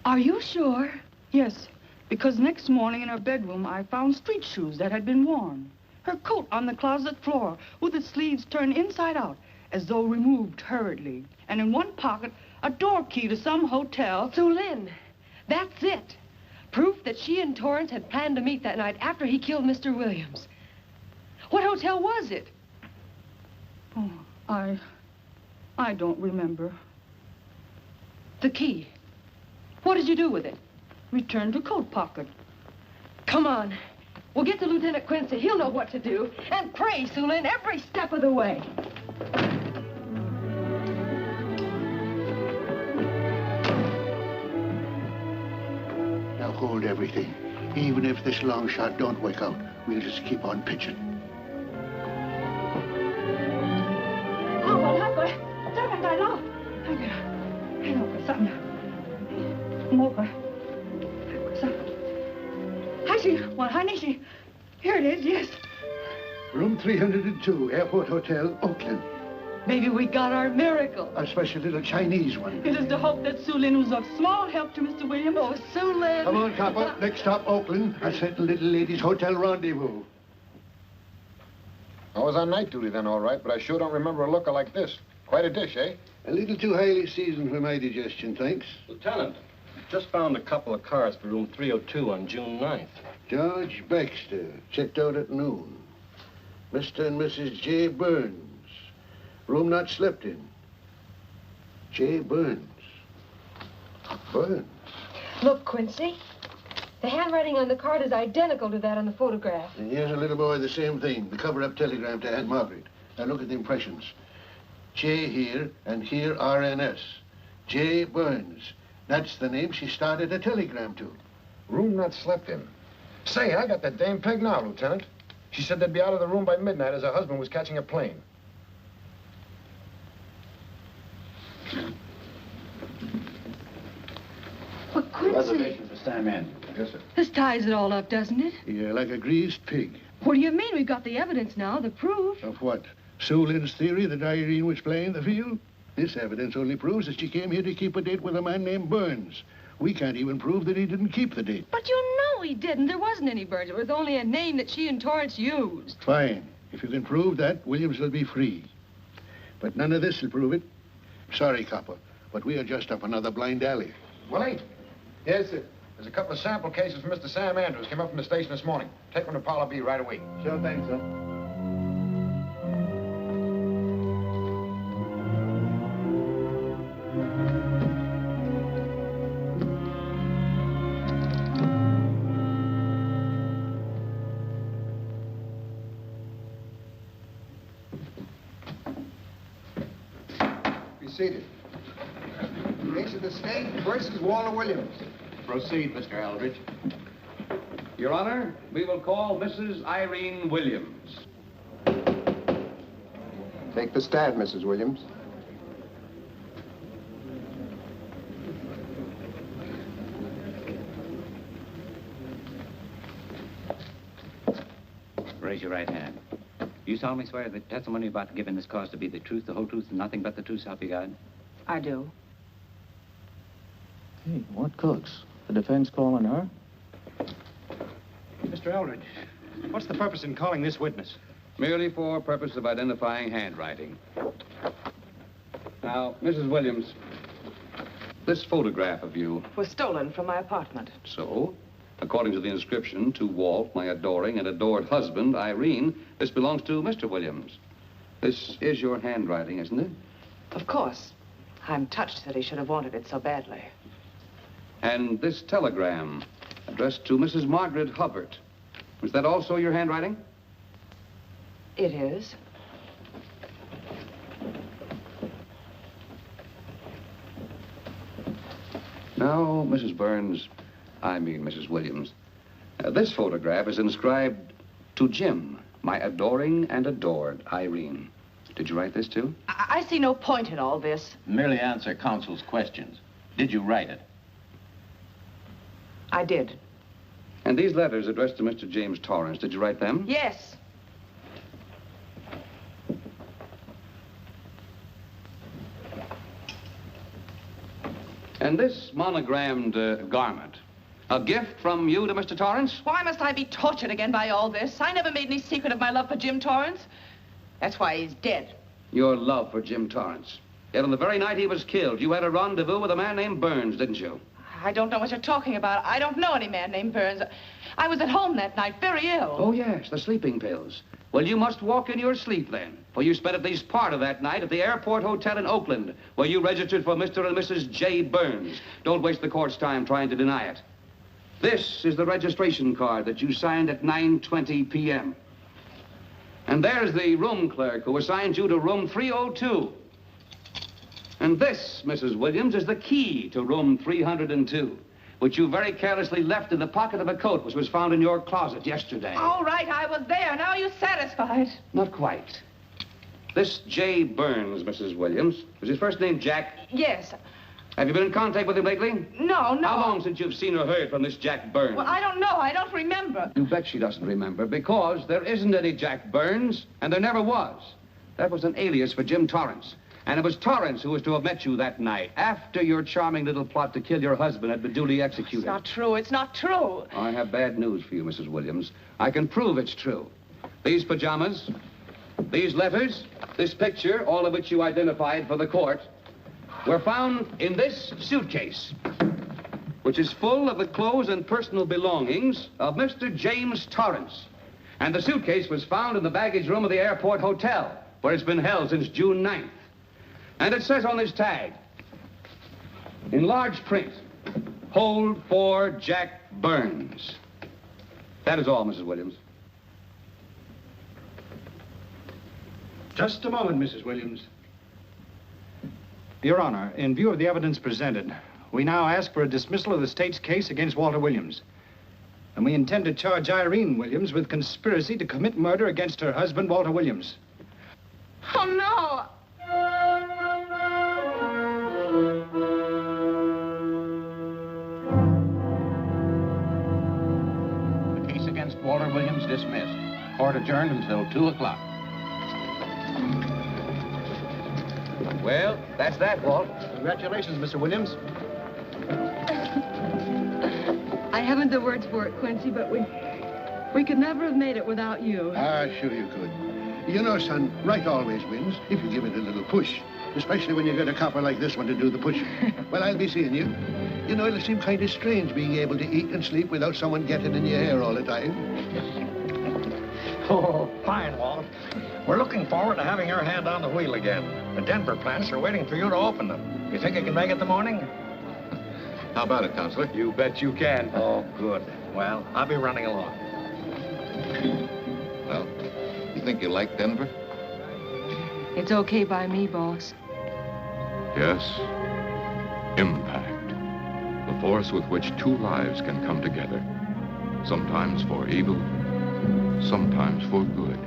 are you sure? Yes, because next morning in her bedroom, I found street shoes that had been worn. Her coat on the closet floor with its sleeves turned inside out, as though removed hurriedly. And in one pocket, a door key to some hotel. Sue Lynn, that's it. Proof that she and Torrance had planned to meet that night after he killed Mr. Williams. What hotel was it? Oh, I don't remember. The key. What did you do with it? Returned to coat pocket. Come on. We'll get to Lieutenant Quincy. He'll know what to do. And pray, Sue Lynn, every step of the way. Now hold everything. Even if this long shot don't work out, we'll just keep on pitching. Here it is, yes. Room 302, Airport Hotel, Oakland. Maybe we got our miracle. A special little Chinese one. It is to hope that Sue Lynn was of small help to Mr. Williams. Oh, Sue Lynn. Come on, copper. Next stop, Oakland. A certain little lady's hotel rendezvous. I was on night duty then, all right, but I sure don't remember a looker like this. Quite a dish, eh? A little too highly seasoned for my digestion, thanks. Lieutenant, just found a couple of cars for room 302 on June 9th. George Baxter, checked out at noon. Mr. and Mrs. J. Burns. Room not slept in. J. Burns. Burns. Look, Quincy. The handwriting on the card is identical to that on the photograph. And here's a little boy, the same thing. The cover-up telegram to Aunt Margaret. Now look at the impressions. J here, and here RNS. J. Burns. That's the name she started a telegram to. Room not slept in. Say, I got that dame pegged now, Lieutenant. She said they'd be out of the room by midnight as her husband was catching a plane. But Quincy... Reservation for Sam Andrews. Yes, sir. This ties it all up, doesn't it? Yeah, like a greased pig. What do you mean? We've got the evidence now, the proof. Of what? Sue Lynn's theory that Irene was playing the field? This evidence only proves that she came here to keep a date with a man named Burns. We can't even prove that he didn't keep the date. But you know he didn't. There wasn't any Burns. It was only a name that she and Torrance used. Fine. If you can prove that, Williams will be free. But none of this will prove it. Sorry, copper, but we are just up another blind alley. Willie? Yes, sir. There's a couple of sample cases from Mr. Sam Andrews. Came up from the station this morning. Take one to Parlor B right away. Sure thing, sir. Seated. Case of the state versus Walter Williams. Proceed, Mr. Aldrich. Your Honor, we will call Mrs. Irene Williams. Take the stand, Mrs. Williams. Raise your right hand. You solemnly swear that testimony you're about to give in this cause to be the truth, the whole truth, and nothing but the truth, so help you God? I do. Hey, what cooks? The defense calling her? Mr. Eldridge, what's the purpose in calling this witness? Merely for purpose of identifying handwriting. Now, Mrs. Williams, this photograph of you... Was stolen from my apartment. So, according to the inscription, to Walt, my adoring and adored husband, Irene, this belongs to Mr. Williams. This is your handwriting, isn't it? Of course. I'm touched that he should have wanted it so badly. And this telegram, addressed to Mrs. Margaret Hubbard, was that also your handwriting? It is. Now, Mrs. Burns, I mean Mrs. Williams, this photograph is inscribed to Jim, my adoring and adored Irene. Did you write this, too? I see no point in all this. Merely answer counsel's questions. Did you write it? I did. And these letters addressed to Mr. James Torrance, did you write them? Yes. And this monogrammed garment, A gift from you to Mr. Torrance? Why must I be tortured again by all this? I never made any secret of my love for Jim Torrance. That's why he's dead. Your love for Jim Torrance. Yet on the very night he was killed, you had a rendezvous with a man named Burns, didn't you? I don't know what you're talking about. I don't know any man named Burns. I was at home that night, very ill. Oh, yes, the sleeping pills. Well, you must walk in your sleep then, for you spent at least part of that night at the Airport Hotel in Oakland, where you registered for Mr. and Mrs. J. Burns. Don't waste the court's time trying to deny it. This is the registration card that you signed at 9:20 p.m. And there's the room clerk who assigned you to room 302. And this, Mrs. Williams, is the key to room 302, which you very carelessly left in the pocket of a coat which was found in your closet yesterday. All right, I was there. Now are you satisfied? Not quite. This J. Burns, Mrs. Williams, was his first name Jack? Yes. Have you been in contact with him lately? No. How long since you've seen or heard from this Jack Burns? Well, I don't know. I don't remember. You bet she doesn't remember, because there isn't any Jack Burns, and there never was. That was an alias for Jim Torrance. And it was Torrance who was to have met you that night, after your charming little plot to kill your husband had been duly executed. It's not true. It's not true. I have bad news for you, Mrs. Williams. I can prove it's true. These pajamas, these letters, this picture, all of which you identified for the court, were found in this suitcase, which is full of the clothes and personal belongings of Mr. James Torrance. And the suitcase was found in the baggage room of the Airport Hotel, where it's been held since June 9th. And it says on this tag, in large print, hold for Jack Burns. That is all, Mrs. Williams. Just a moment, Mrs. Williams. Your Honor, in view of the evidence presented, we now ask for a dismissal of the state's case against Walter Williams. And we intend to charge Irene Williams with conspiracy to commit murder against her husband, Walter Williams. Oh, no. The case against Walter Williams dismissed. Court adjourned until 2 o'clock. Well, that's that, Walt. Congratulations, Mr. Williams. I haven't the words for it, Quincy, but we could never have made it without you. Ah, sure you could. You know, son, right always wins if you give it a little push, especially when you get a copper like this one to do the pushing. Well, I'll be seeing you. You know, it'll seem kind of strange being able to eat and sleep without someone getting in your hair all the time. Oh, fine, Walt. We're looking forward to having your hand on the wheel again. The Denver plants are waiting for you to open them. You think you can make it the morning? How about it, Counselor? You bet you can. Oh, good. Well, I'll be running along. Well, you think you like Denver? It's okay by me, boss. Yes, impact. The force with which two lives can come together. Sometimes for evil, sometimes for good.